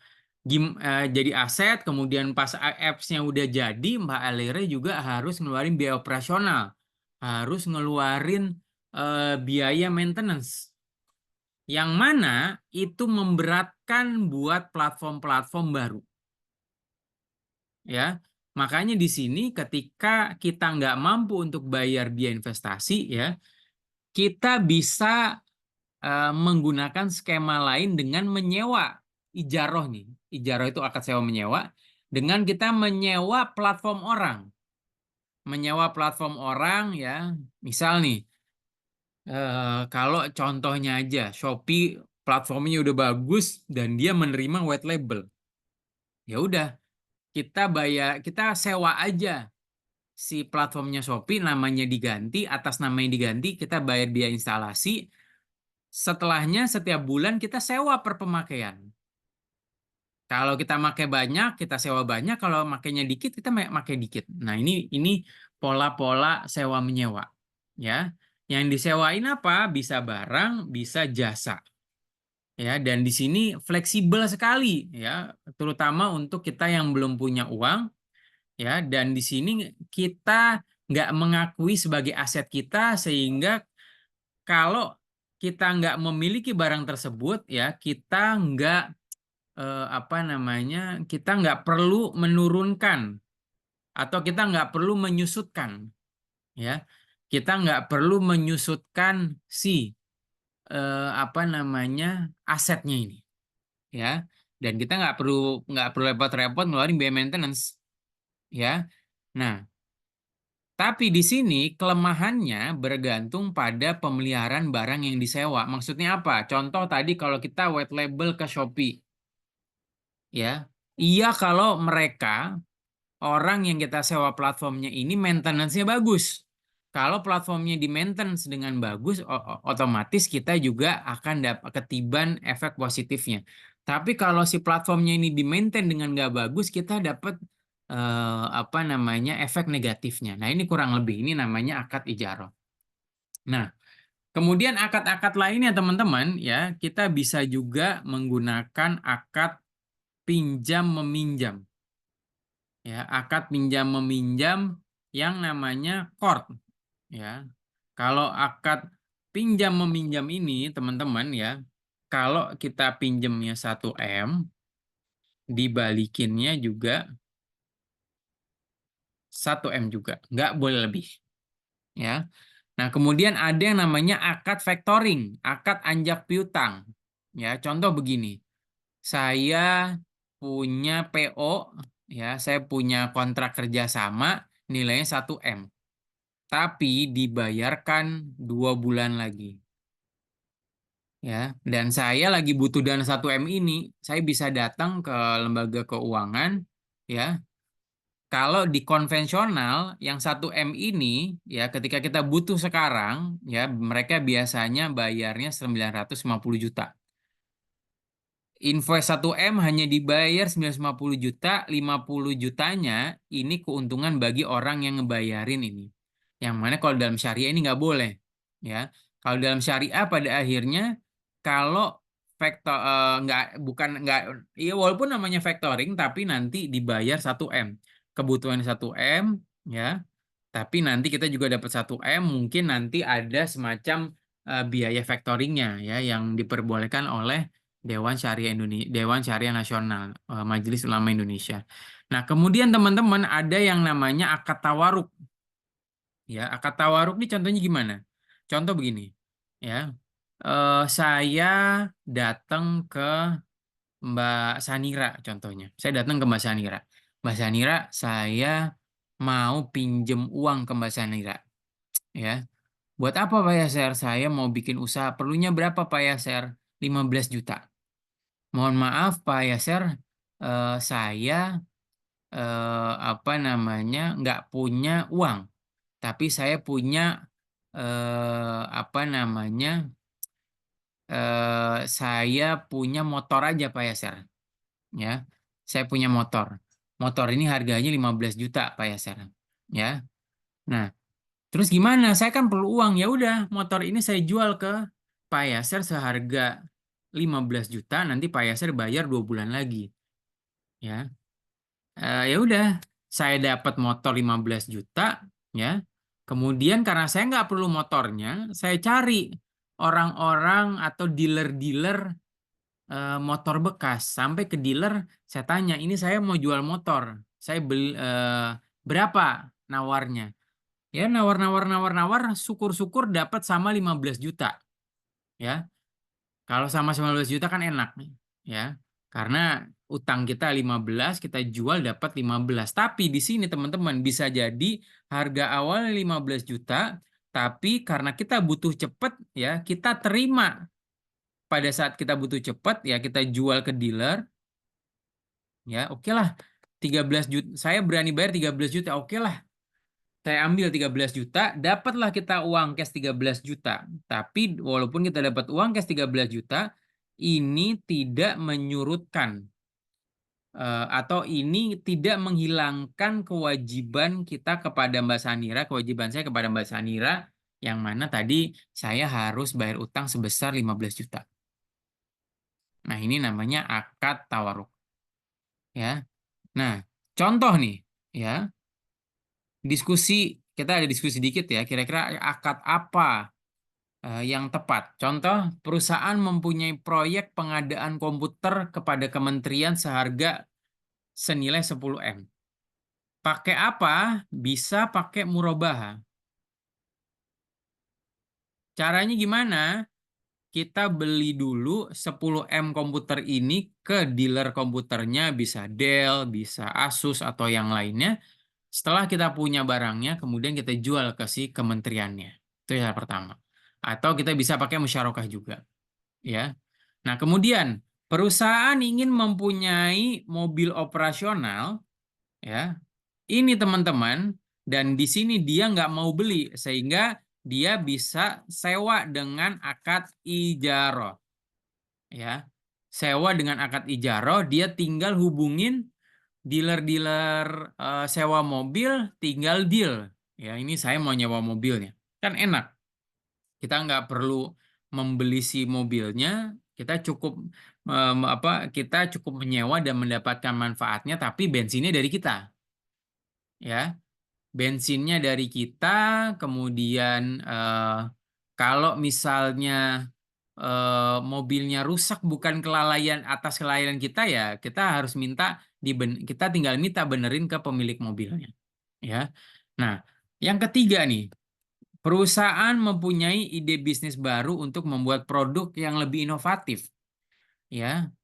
jadi aset, kemudian pas apps-nya udah jadi, Mbak Alera juga harus ngeluarin biaya operasional, harus ngeluarin biaya maintenance, yang mana itu memberatkan buat platform-platform baru. Ya, makanya di sini ketika kita nggak mampu untuk bayar biaya investasi, ya, kita bisa menggunakan skema lain dengan menyewa ijaroh nih. Ijaroh itu akad sewa menyewa, dengan kita menyewa platform orang. Menyewa platform orang ya, misal nih, kalau contohnya aja Shopee platformnya udah bagus dan dia menerima white label. Ya udah, kita sewa aja si platformnya Shopee, namanya diganti, atas namanya diganti, kita bayar biaya instalasi. Setelahnya setiap bulan kita sewa per pemakaian. Kalau kita pakai banyak, kita sewa banyak. Kalau makainya dikit, kita pakai dikit. Nah, ini pola-pola sewa menyewa. Ya, yang disewain apa? Bisa barang, bisa jasa. Ya, dan di sini fleksibel sekali, ya, terutama untuk kita yang belum punya uang. Ya, dan di sini kita nggak mengakui sebagai aset kita, sehingga kalau kita nggak memiliki barang tersebut, ya, kita nggak kita nggak perlu menurunkan atau kita nggak perlu menyusutkan, ya, kita nggak perlu menyusutkan si asetnya ini, ya, dan kita nggak perlu repot-repot ngeluarin biaya maintenance, ya. Nah, tapi di sini kelemahannya bergantung pada pemeliharaan barang yang disewa. Maksudnya apa? Contoh tadi kalau kita white label ke Shopee, ya, iya kalau mereka orang yang kita sewa platformnya ini maintenance-nya bagus. Kalau platformnya di maintenance dengan bagus, otomatis kita juga akan dapat ketiban efek positifnya. Tapi kalau si platformnya ini di maintain dengan nggak bagus, kita dapat efek negatifnya. Nah, ini kurang lebih ini namanya akad ijarah. Nah, kemudian akad-akad lainnya teman-teman, ya, kita bisa juga menggunakan akad pinjam meminjam. Ya, akad pinjam meminjam yang namanya qard, ya. Kalau akad pinjam meminjam ini teman-teman, ya, kalau kita pinjamnya 1 M, dibalikinnya juga 1 M juga, nggak boleh lebih, ya. Nah, kemudian ada yang namanya akad factoring, akad anjak piutang, ya. Contoh begini, saya punya PO, ya, saya punya kontrak kerjasama nilainya 1 M, tapi dibayarkan 2 bulan lagi, ya, dan saya lagi butuh dana 1 M ini, saya bisa datang ke lembaga keuangan, ya. Kalau di konvensional yang 1 M ini, ya, ketika kita butuh sekarang, ya, mereka biasanya bayarnya 950 juta. Invoice 1 M hanya dibayar 950 juta, 50 jutanya ini keuntungan bagi orang yang ngebayarin ini. Yang mana kalau dalam syariah ini nggak boleh, ya. Kalau dalam syariah pada akhirnya kalau faktor nggak ya, walaupun namanya factoring tapi nanti dibayar 1 M. Kebutuhan 1 M, ya. Tapi nanti kita juga dapat 1 M, mungkin nanti ada semacam biaya factoringnya, ya, yang diperbolehkan oleh Dewan Syariah Indonesia, Dewan Syariah Nasional, Majelis Ulama Indonesia. Nah, kemudian teman-teman ada yang namanya akad tawaruk. Ya, akad tawaruk ini contohnya gimana? Contoh begini, ya. Saya datang ke Mbak Sanira contohnya. Saya datang ke Mbak Sanira. Mbak Sanira, saya mau pinjem uang ke Mbak Sanira. Ya. Buat apa Pak Yaser? Saya mau bikin usaha. Perlunya berapa Pak Yaser? 15 juta. Mohon maaf Pak Yaser, saya nggak punya uang. Tapi saya punya saya punya motor aja Pak Yaser. Ya. Saya punya motor. Motor ini harganya 15 juta Pak Yaser. Ya. Nah, terus gimana? Saya kan perlu uang. Ya udah, motor ini saya jual ke Pak Yaser seharga 15 juta. Nanti Pak Yaser bayar 2 bulan lagi. Ya. Ya udah, saya dapat motor 15 juta. Ya. Kemudian karena saya nggak perlu motornya, saya cari orang-orang atau dealer-dealer motor bekas. Sampai ke dealer, saya tanya, ini saya mau jual motor. Saya beli berapa nawarnya? Ya nawar, syukur-syukur dapat sama 15 juta. Ya. Kalau sama 15 juta kan enak. Ya. Karena utang kita 15, kita jual dapat 15. Tapi di sini teman-teman bisa jadi harga awal 15 juta, tapi karena kita butuh cepat ya, kita terima pada saat kita butuh cepat ya, kita jual ke dealer. Ya, oke lah. 13 juta, saya berani bayar 13 juta. Oke lah. Saya ambil 13 juta, dapatlah kita uang cash 13 juta. Tapi walaupun kita dapat uang cash 13 juta, ini tidak menyurutkan atau ini tidak menghilangkan kewajiban kita kepada Mbak Sanira, kewajiban saya kepada Mbak Sanira, yang mana tadi saya harus bayar utang sebesar 15 juta. Nah, ini namanya akad tawaruk. Ya. Nah, contoh nih, ya. Kita ada diskusi dikit ya, kira-kira akad apa yang tepat. Contoh, perusahaan mempunyai proyek pengadaan komputer kepada kementerian seharga senilai 10M. Pakai apa? Bisa pakai murabaha. Caranya gimana? Kita beli dulu 10M komputer ini ke dealer komputernya, bisa Dell, bisa Asus, atau yang lainnya. Setelah kita punya barangnya, kemudian kita jual ke si kementeriannya. Itu yang pertama. Atau kita bisa pakai musyarakah juga. Ya. Nah, kemudian perusahaan ingin mempunyai mobil operasional, ya. Ini teman-teman, dan di sini dia nggak mau beli, sehingga dia bisa sewa dengan akad ijaroh. Ya. Sewa dengan akad ijaroh, dia tinggal hubungin dealer-dealer sewa mobil, tinggal deal. Ya, ini saya mau nyewa mobilnya. Kan enak. Kita nggak perlu membeli si mobilnya, kita cukup menyewa dan mendapatkan manfaatnya, tapi bensinnya dari kita. Ya. Bensinnya dari kita, kemudian kalau misalnya mobilnya rusak bukan atas kelalaian kita, ya kita harus kita tinggal minta benerin ke pemilik mobilnya. Ya. Nah, yang ketiga nih, perusahaan mempunyai ide bisnis baru untuk membuat produk yang lebih inovatif. Ya.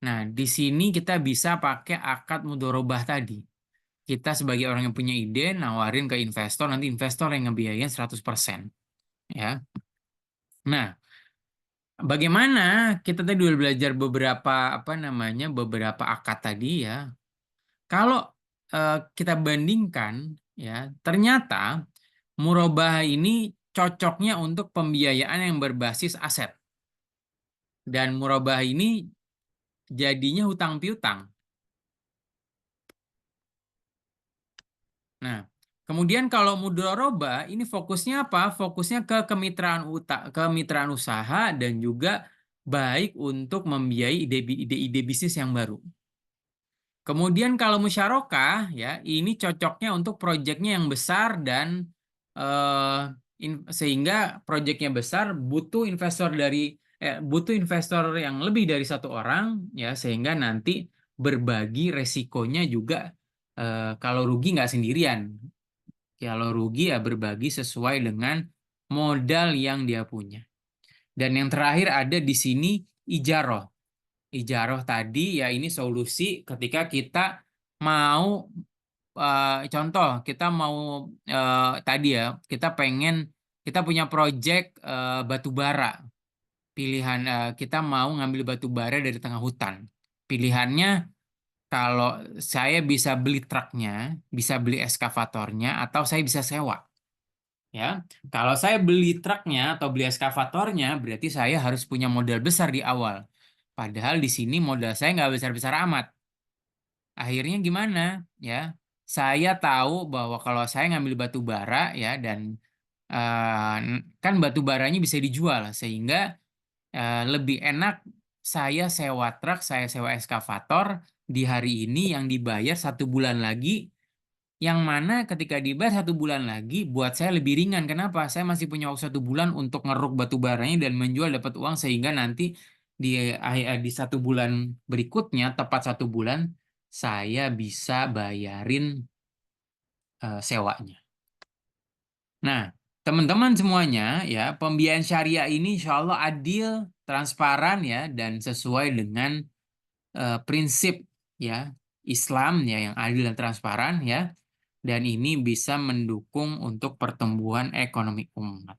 Nah, di sini kita bisa pakai akad mudharabah tadi. Kita sebagai orang yang punya ide nawarin ke investor, nanti investor yang ngebiayain 100%. Ya. Nah, bagaimana kita tadi udah belajar beberapa akad tadi ya. Kalau kita bandingkan ya, ternyata murabahah ini cocoknya untuk pembiayaan yang berbasis aset. Dan murabahah ini jadinya hutang piutang. Nah, kemudian kalau mudharabah ini fokusnya apa? Fokusnya ke kemitraan usaha dan juga baik untuk membiayai ide-ide bisnis yang baru. Kemudian kalau musyarakah ya, ini cocoknya untuk proyeknya yang besar dan sehingga proyeknya besar butuh investor yang lebih dari satu orang ya, sehingga nanti berbagi resikonya juga. Kalau rugi nggak sendirian. Kalau rugi ya berbagi sesuai dengan modal yang dia punya. Dan yang terakhir ada di sini ijaroh. Ijaroh tadi ya ini solusi ketika kita mau contoh kita mau tadi ya, kita punya project batu bara. Pilihan kita mau ngambil batu bara dari tengah hutan. Pilihannya kalau saya bisa beli truknya, bisa beli eskavatornya, atau saya bisa sewa. Ya, kalau saya beli truknya atau beli eskavatornya, berarti saya harus punya modal besar di awal. Padahal di sini modal saya nggak besar-besar amat. Akhirnya gimana? Ya, saya tahu bahwa kalau saya ngambil batu bara ya dan kan batu baranya bisa dijual sehingga lebih enak saya sewa truk, saya sewa eskavator di hari ini yang dibayar 1 bulan lagi, yang mana ketika dibayar 1 bulan lagi buat saya lebih ringan. Kenapa? Saya masih punya waktu 1 bulan untuk ngeruk batu baranya dan menjual dapat uang sehingga nanti di 1 bulan berikutnya tepat 1 bulan saya bisa bayarin sewanya. Nah, teman-teman semuanya ya, pembiayaan syariah ini insya Allah adil, transparan ya, dan sesuai dengan prinsip ya Islam ya yang adil dan transparan ya, dan ini bisa mendukung untuk pertumbuhan ekonomi umat.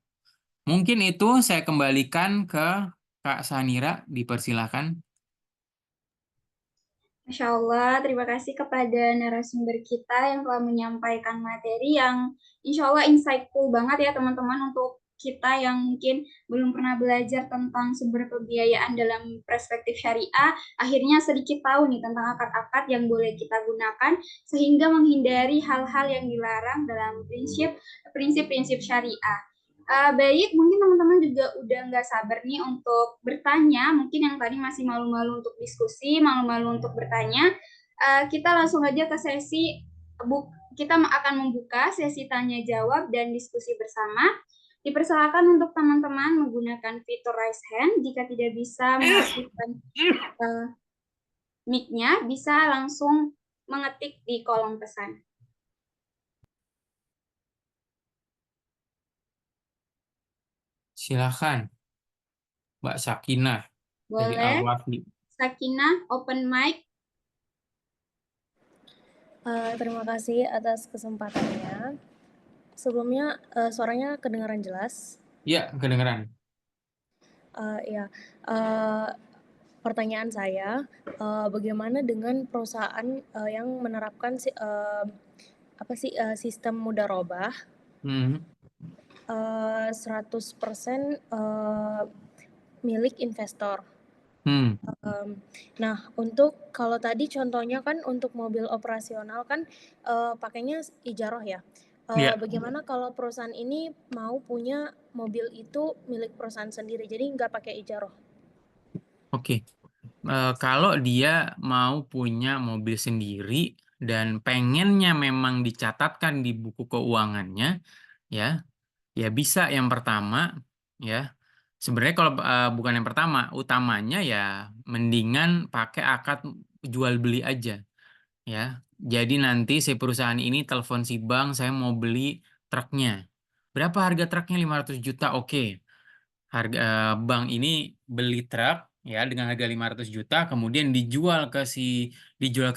Mungkin itu saya kembalikan ke Kak Sanira, dipersilakan. Masya Allah, terima kasih kepada narasumber kita yang telah menyampaikan materi yang insya Allah insightful banget ya teman-teman untuk kita yang mungkin belum pernah belajar tentang sumber pembiayaan dalam perspektif syariah, akhirnya sedikit tahu nih tentang akad-akad yang boleh kita gunakan sehingga menghindari hal-hal yang dilarang dalam prinsip-prinsip syariah. Baik, mungkin teman-teman juga udah nggak sabar nih untuk bertanya. Mungkin yang tadi masih malu-malu untuk diskusi, malu-malu untuk bertanya. Kita langsung aja ke sesi, kita akan membuka sesi tanya jawab dan diskusi bersama. Dipersilakan untuk teman-teman menggunakan fitur raise hand. Jika tidak bisa mengaktifkan mic-nya, bisa langsung mengetik di kolom pesan. Silakan, Mbak Sakinah dari Boleh, Al-Wafi. Sakinah, open mic. Terima kasih atas kesempatannya. Sebelumnya suaranya kedengaran jelas? Ya, kedengeran. Ya, pertanyaan saya, bagaimana dengan perusahaan yang menerapkan sistem mudharabah 100% milik investor? Nah, untuk kalau tadi contohnya kan untuk mobil operasional kan pakainya ijaroh ya. Ya. Bagaimana kalau perusahaan ini mau punya mobil itu milik perusahaan sendiri, jadi nggak pakai ijaroh? Oke. Kalau dia mau punya mobil sendiri dan pengennya memang dicatatkan di buku keuangannya, ya bisa. Yang pertama, ya sebenarnya kalau bukan yang pertama, utamanya ya mendingan pakai akad jual beli aja, ya. Jadi nanti si perusahaan ini telepon si bank, saya mau beli truknya. Berapa harga truknya? 500 juta. Oke. Harga bank ini beli truk ya dengan harga 500 juta, kemudian dijual ke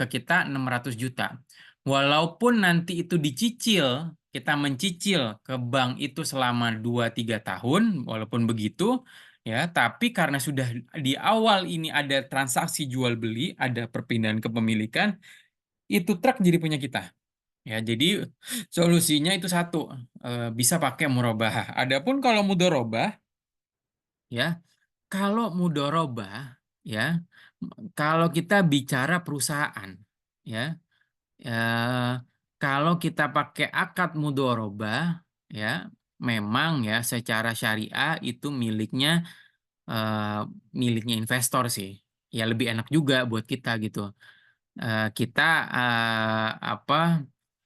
kita 600 juta. Walaupun nanti itu dicicil, kita mencicil ke bank itu selama 2-3 tahun, walaupun begitu ya, tapi karena sudah di awal ini ada transaksi jual beli, ada perpindahan kepemilikan, itu truk jadi punya kita. Ya, jadi solusinya itu satu, bisa pakai murabahah. Adapun kalau mudharabah, ya, kalau mudharabah, ya, kalau kita bicara perusahaan, ya, kalau kita pakai akad mudharabah, ya, memang ya secara syariah itu miliknya investor sih. Ya lebih enak juga buat kita gitu. Kita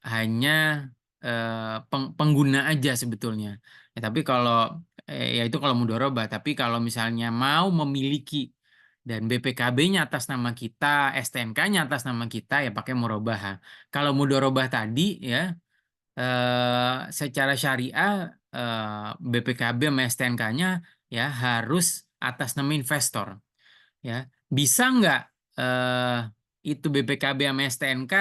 hanya pengguna aja sebetulnya. Ya, tapi kalau ya itu kalau mudharabah, tapi kalau misalnya mau memiliki dan BPKB-nya atas nama kita, STNK-nya atas nama kita, ya pakai murabahah. Kalau mudharabah tadi ya secara syariah BPKB sama STNK-nya ya harus atas nama investor. Ya, bisa nggak itu BPKB sama STNK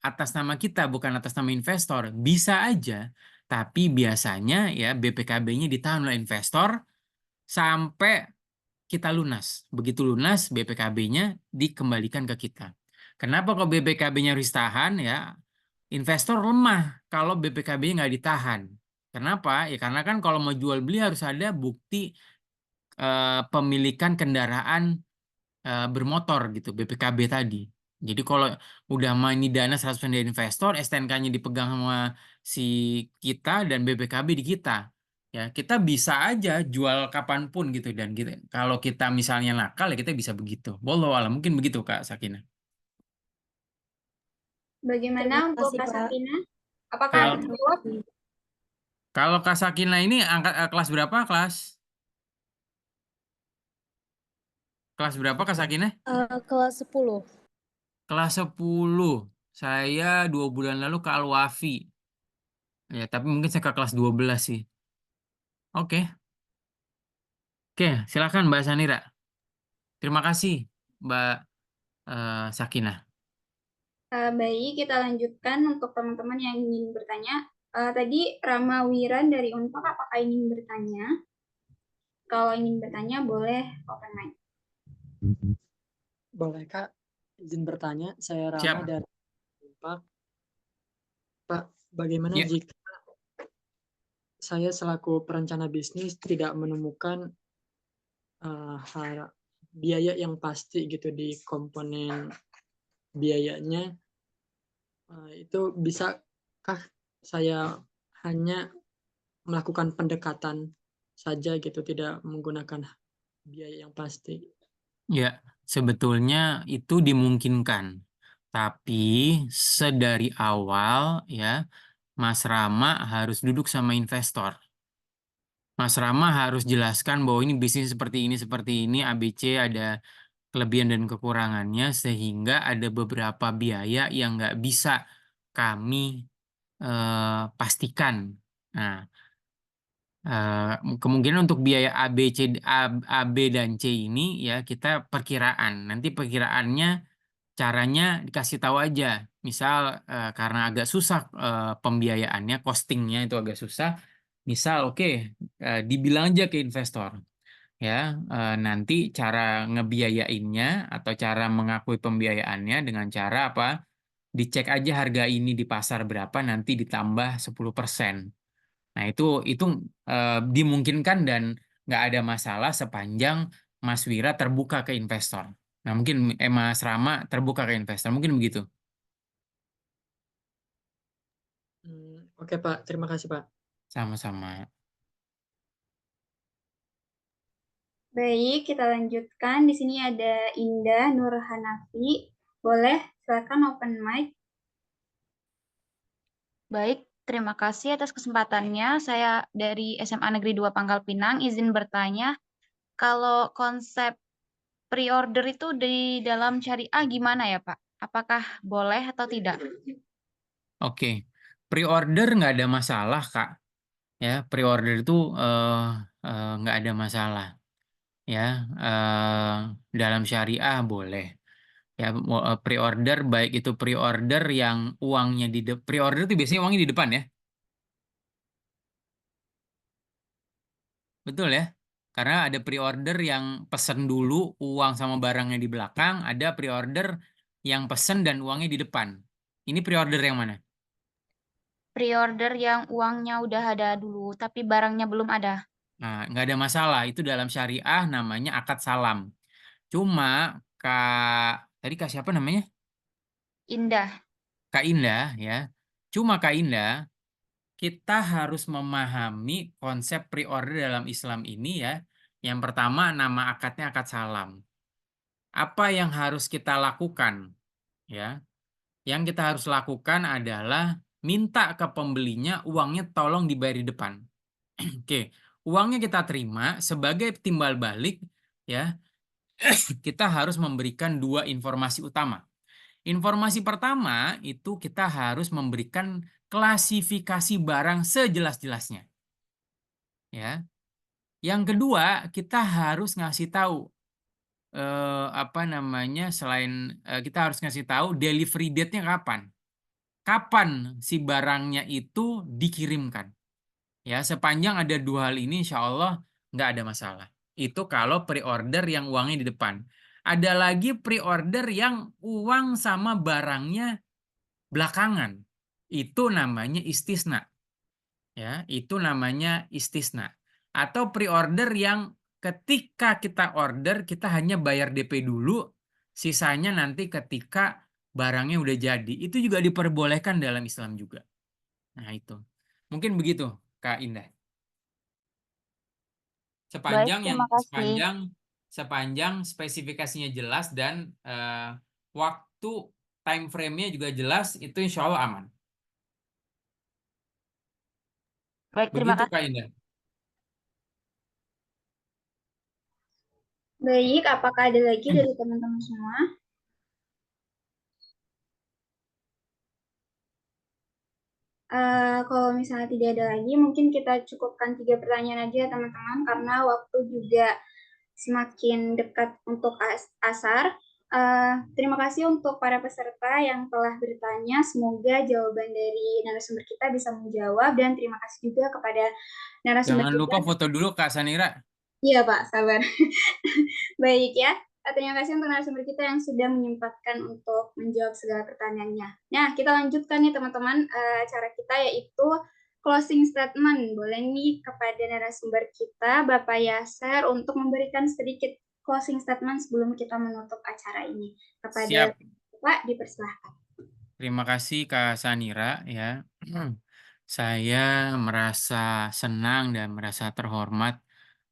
atas nama kita, bukan atas nama investor. Bisa aja, tapi biasanya ya BPKB-nya ditahan oleh investor sampai kita lunas. Begitu lunas, BPKB-nya dikembalikan ke kita. Kenapa kok BPKB-nya harus ditahan ya? Investor lemah kalau BPKB-nya nggak ditahan. Kenapa? Ya karena kan kalau mau jual beli harus ada bukti pemilikan kendaraan bermotor gitu, BPKB tadi. Jadi kalau udah ini dana 100% dari investor, STNK-nya dipegang sama si kita dan BPKB di kita. Ya, kita bisa aja jual kapanpun gitu dan gitu. Kalau kita misalnya nakal ya kita bisa begitu. Wallahu alam, mungkin begitu Kak Sakina. Bagaimana Terima untuk kasih, Kak Pak. Sakina? Apakah Kalau- ada jawab? Kalau Kak Sakina ini kelas berapa kelas? Kelas berapa Kak Sakina? Kelas 10. Kelas 10. Saya 2 bulan lalu ke Al-Wafi. Ya, tapi mungkin saya ke kelas 12 sih. Oke. Oke, silakan Mbak Sanira. Terima kasih, Mbak Sakinah. Baik, kita lanjutkan untuk teman-teman yang ingin bertanya. Tadi Rama Wiran dari Unpad, apakah ingin bertanya? Kalau ingin bertanya, boleh open mic. Boleh Kak, izin bertanya. Saya Rama Siap. dari Unpad. Pak, bagaimana Ya. jika saya selaku perencana bisnis tidak menemukan biaya yang pasti gitu di komponen biayanya, itu bisakah saya hanya melakukan pendekatan saja gitu, tidak menggunakan biaya yang pasti? Ya, sebetulnya itu dimungkinkan. Tapi sedari awal ya, Mas Rama harus duduk sama investor. Mas Rama harus jelaskan bahwa ini bisnis seperti ini, ABC ada kelebihan dan kekurangannya, sehingga ada beberapa biaya yang nggak bisa kami pastikan. Nah, kemungkinan untuk biaya A, B, dan C ini ya kita perkiraan. Nanti perkiraannya caranya dikasih tahu aja. Misal karena agak susah pembiayaannya, costingnya itu agak susah. Misal oke, dibilang aja ke investor ya nanti cara ngebiayainnya atau cara mengakui pembiayaannya dengan cara apa? Dicek aja harga ini di pasar berapa, nanti ditambah 10%. Nah, itu dimungkinkan dan nggak ada masalah sepanjang Mas Wira terbuka ke investor. Nah, mungkin Mas Rama terbuka ke investor, mungkin begitu. Oke Pak, terima kasih Pak. Sama-sama. Baik, kita lanjutkan. Di sini ada Indah Nur Hanafi. Boleh, silakan open mic. Baik, terima kasih atas kesempatannya. Saya dari SMA Negeri 2 Pangkal Pinang izin bertanya, kalau konsep pre-order itu di dalam syariah gimana ya Pak? Apakah boleh atau tidak? Oke, pre-order nggak ada masalah, Kak. Ya, pre-order itu nggak ada masalah. Ya, dalam syariah boleh. Ya, pre-order baik itu pre-order yang uangnya pre-order itu biasanya uangnya di depan ya. Betul ya? Karena ada pre-order yang pesen dulu uang sama barangnya di belakang, ada pre-order yang pesen dan uangnya di depan. Ini pre-order yang mana? Pre-order yang uangnya udah ada dulu, tapi barangnya belum ada. Nah, nggak ada masalah. Itu dalam syariah namanya akad salam. Cuma tadi Kak siapa namanya? Indah. Kak Indah ya. Cuma Kak Indah, kita harus memahami konsep pre-order dalam Islam ini ya. Yang pertama nama akadnya akad salam. Apa yang harus kita lakukan? Ya, yang kita harus lakukan adalah minta ke pembelinya uangnya tolong dibayar di depan. Oke, uangnya kita terima sebagai timbal balik ya. Kita harus memberikan 2 informasi utama. Informasi pertama itu kita harus memberikan klasifikasi barang sejelas-jelasnya. Ya. Yang kedua, kita harus ngasih tahu selain kita harus ngasih tahu delivery date-nya kapan. kapan si barangnya itu dikirimkan. Ya, sepanjang ada dua hal ini insya Allah nggak ada masalah. Itu kalau pre-order yang uangnya di depan. Ada lagi pre-order yang uang sama barangnya belakangan. Itu namanya istisna. Ya, itu namanya istisna. Atau pre-order yang ketika kita order kita hanya bayar DP dulu, sisanya nanti ketika barangnya udah jadi. Itu juga diperbolehkan dalam Islam juga. Nah, itu. Mungkin begitu, Kak Indah. Baik, Sepanjang terima kasih. sepanjang spesifikasinya jelas dan waktu time frame-nya juga jelas, itu insya Allah aman. Baik, terima Begitu kasih. Kak Indah. Baik, apakah ada lagi dari teman-teman semua? Kalau misalnya tidak ada lagi, mungkin kita cukupkan 3 pertanyaan aja teman-teman, karena waktu juga semakin dekat untuk asar. Terima kasih untuk para peserta yang telah bertanya. Semoga jawaban dari narasumber kita bisa menjawab, dan terima kasih juga kepada narasumber Jangan kita. lupa foto dulu Kak Sanira. Iya Pak, sabar. Baik ya. Terima kasih untuk narasumber kita yang sudah menyempatkan untuk menjawab segala pertanyaannya. Nah, kita lanjutkan nih teman-teman acara kita, yaitu closing statement. Boleh nih kepada narasumber kita, Bapak Yaser, untuk memberikan sedikit closing statement sebelum kita menutup acara ini. Kepada Siap. Bapak, dipersilahkan. Terima kasih Kak Sanira ya. Saya merasa senang dan merasa terhormat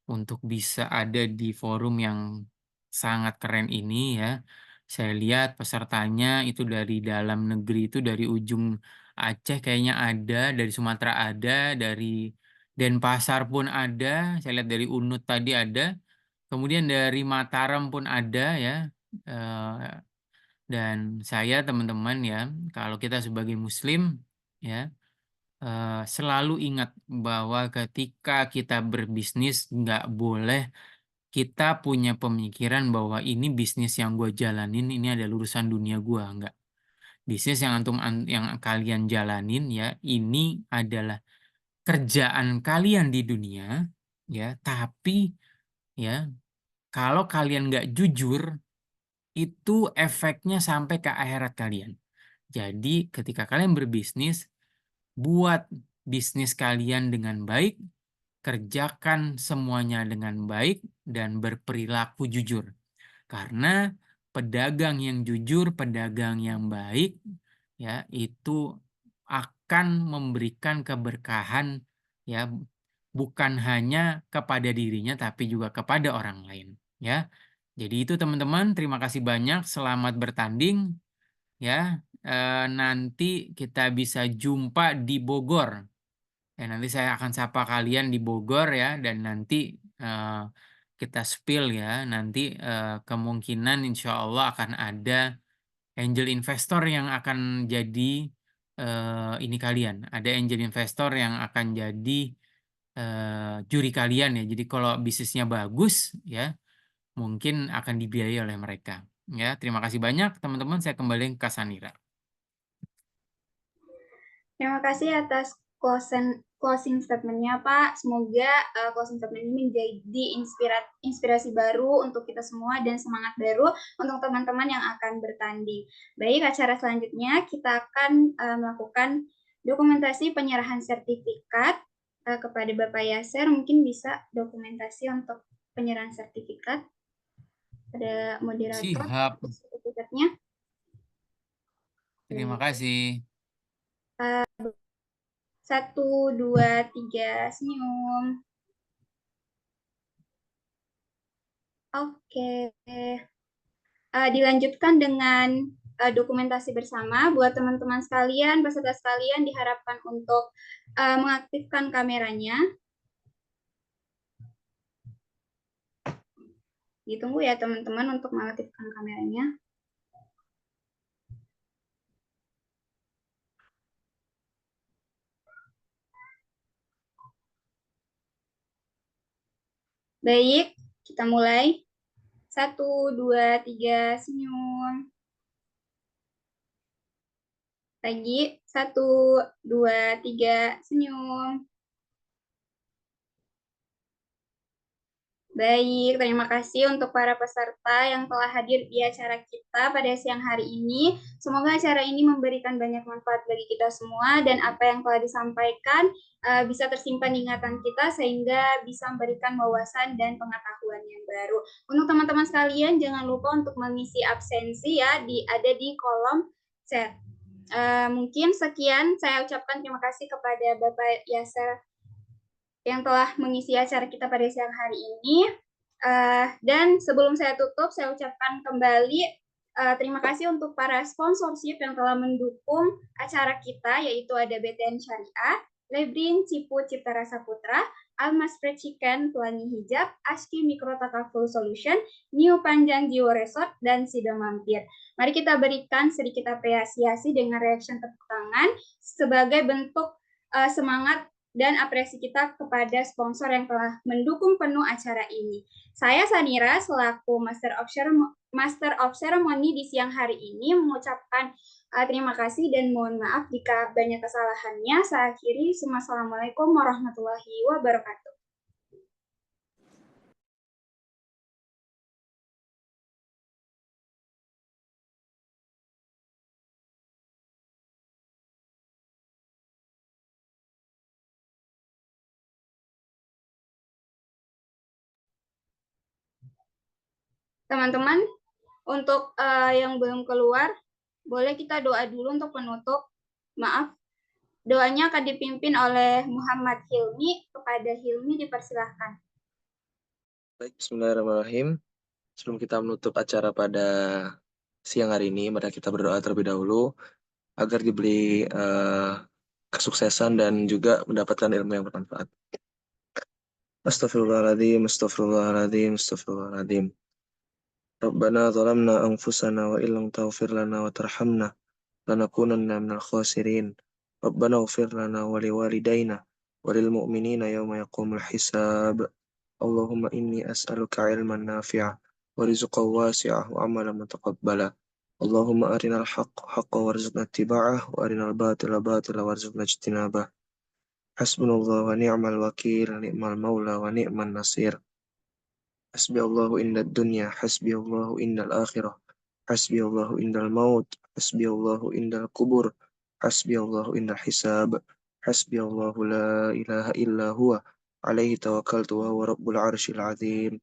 untuk bisa ada di forum yang sangat keren ini ya. Saya lihat pesertanya itu dari dalam negeri, itu dari ujung Aceh kayaknya ada, dari Sumatera ada, dari Denpasar pun ada, saya lihat dari Unut tadi ada, kemudian dari Mataram pun ada ya. Dan saya teman-teman ya, kalau kita sebagai Muslim ya, selalu ingat bahwa ketika kita berbisnis nggak boleh kita punya pemikiran bahwa ini bisnis yang gue jalanin ini ada urusan dunia gue, enggak. Bisnis yang yang kalian jalanin ya, ini adalah kerjaan kalian di dunia ya, tapi ya kalau kalian nggak jujur itu efeknya sampai ke akhirat kalian. Jadi ketika kalian berbisnis, buat bisnis kalian dengan baik, kerjakan semuanya dengan baik, dan berperilaku jujur. Karena pedagang yang jujur, pedagang yang baik, ya itu akan memberikan keberkahan, ya bukan hanya kepada dirinya, tapi juga kepada orang lain. Ya, jadi itu teman-teman. Terima kasih banyak. Selamat bertanding. Ya, nanti kita bisa jumpa di Bogor. Ya, nanti saya akan sapa kalian di Bogor ya, dan nanti kita spill ya. Nanti kemungkinan insya Allah akan ada angel investor yang akan jadi ini kalian. Ada angel investor yang akan jadi juri kalian ya. Jadi kalau bisnisnya bagus ya, mungkin akan dibiayai oleh mereka. Ya, terima kasih banyak teman-teman. Saya kembali ke Sanira. Terima kasih atas closing statement-nya, Pak. Semoga closing statement ini menjadi inspirasi baru untuk kita semua dan semangat baru untuk teman-teman yang akan bertanding. Baik, acara selanjutnya kita akan melakukan dokumentasi penyerahan sertifikat kepada Bapak Yaser. Mungkin bisa dokumentasi untuk penyerahan sertifikat pada moderator. Siap. Sertifikatnya. Terima kasih. 1, 2, 3, senyum. Oke. Dilanjutkan dengan dokumentasi bersama. Buat teman-teman sekalian, peserta sekalian diharapkan untuk mengaktifkan kameranya. Ditunggu ya teman-teman untuk mengaktifkan kameranya. Baik, kita mulai. 1, 2, 3, senyum. Lagi, 1, 2, 3, senyum. Baik, terima kasih untuk para peserta yang telah hadir di acara kita pada siang hari ini. Semoga acara ini memberikan banyak manfaat bagi kita semua dan apa yang telah disampaikan bisa tersimpan di ingatan kita sehingga bisa memberikan wawasan dan pengetahuan yang baru. Untuk teman-teman sekalian, jangan lupa untuk mengisi absensi ya, ada di kolom chat. Mungkin sekian saya ucapkan terima kasih kepada Bapak Yasser yang telah mengisi acara kita pada siang hari ini. Dan sebelum saya tutup, saya ucapkan kembali terima kasih untuk para sponsorship yang telah mendukung acara kita, yaitu ada BTN Syariah, Lebrin Cipu Cipta Rasa Putra, Almas Fried Chicken Pelangi Hijab, Aski Mikro Takaful Solution, New Panjang Jiwa Resort, dan Sido Mampir. Mari kita berikan sedikit apresiasi dengan reaction tepuk tangan sebagai bentuk semangat dan apresiasi kita kepada sponsor yang telah mendukung penuh acara ini. Saya Sanira selaku Master of Ceremony di siang hari ini mengucapkan terima kasih dan mohon maaf jika banyak kesalahannya. Saya akhiri. Assalamualaikum warahmatullahi wabarakatuh. Teman-teman, untuk yang belum keluar, boleh kita doa dulu untuk penutup. Maaf, doanya akan dipimpin oleh Muhammad Hilmi. Kepada Hilmi dipersilahkan. Baik, bismillahirrahmanirrahim. Sebelum kita menutup acara pada siang hari ini, mari kita berdoa terlebih dahulu agar diberi kesuksesan dan juga mendapatkan ilmu yang bermanfaat. Astaghfirullahaladzim, astaghfirullahaladzim, astaghfirullahaladzim. Rabbana zalamna anfusana wa illam taghfir lana wa tarhamna lanakunanna minal khasirin. Rabbana ighfir lana wa liwalidayna wa lil mu'minina yawma yaqumul hisab. Allahumma inni as'aluka ilman nafi'a wa rizqan wasi'a wa amalan mutaqabbala. Allahumma arinal haqqa haqqan warzuqna ittiba'ah wa arinal batila batila warzuqna ijtinabah. Hasbunallah wa ni'mal wakil, ni'mal maula wa ni'man nasir. Hasbi Allahu indad dunya, hasbi Allahu indal akhirah, hasbi Allahu indal maut, hasbi Allahu indal kubur, hasbi Allahu indal hisab, hasbi Allahu la ilaha illa huwa, alaihi tawakkaltu wa huwa rabbul arshil azim.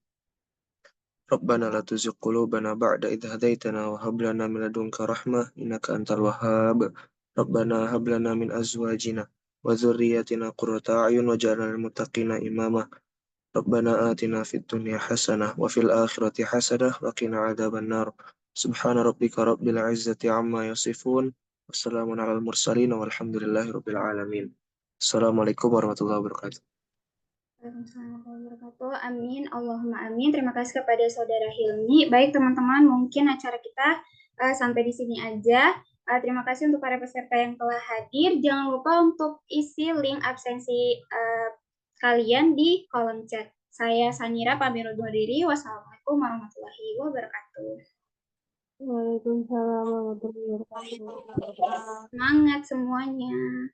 Rabbana la tuzigh qulubana ba'da idh hadaitana wa hab lana min ladunka rahmah innaka antal wahhab. Rabbana hab lana min azwajina wa dhurriyyatina qurrata a'yun waj'alna lil muttaqina imama. Rabbana atina fid dunya hasanah wa fil akhirati hasanah wa qina adzaban nar. Subhana rabbika rabbil izzati amma yasifun. Wassalamun alal mursalin walhamdulillahi rabbil alamin. Assalamualaikum warahmatullahi wabarakatuh. Waalaikumsalam warahmatullahi wabarakatuh. Amin. Allahumma amin. Terima kasih kepada Saudara Hilmi. Baik teman-teman, mungkin acara kita sampai di sini aja. Terima kasih untuk para peserta yang telah hadir. Jangan lupa untuk isi link absensi kalian di kolom chat. Saya Sanira pamit undur diri. Wassalamualaikum warahmatullahi wabarakatuh. Waalaikumsalam warahmatullahi wabarakatuh. Semangat semuanya.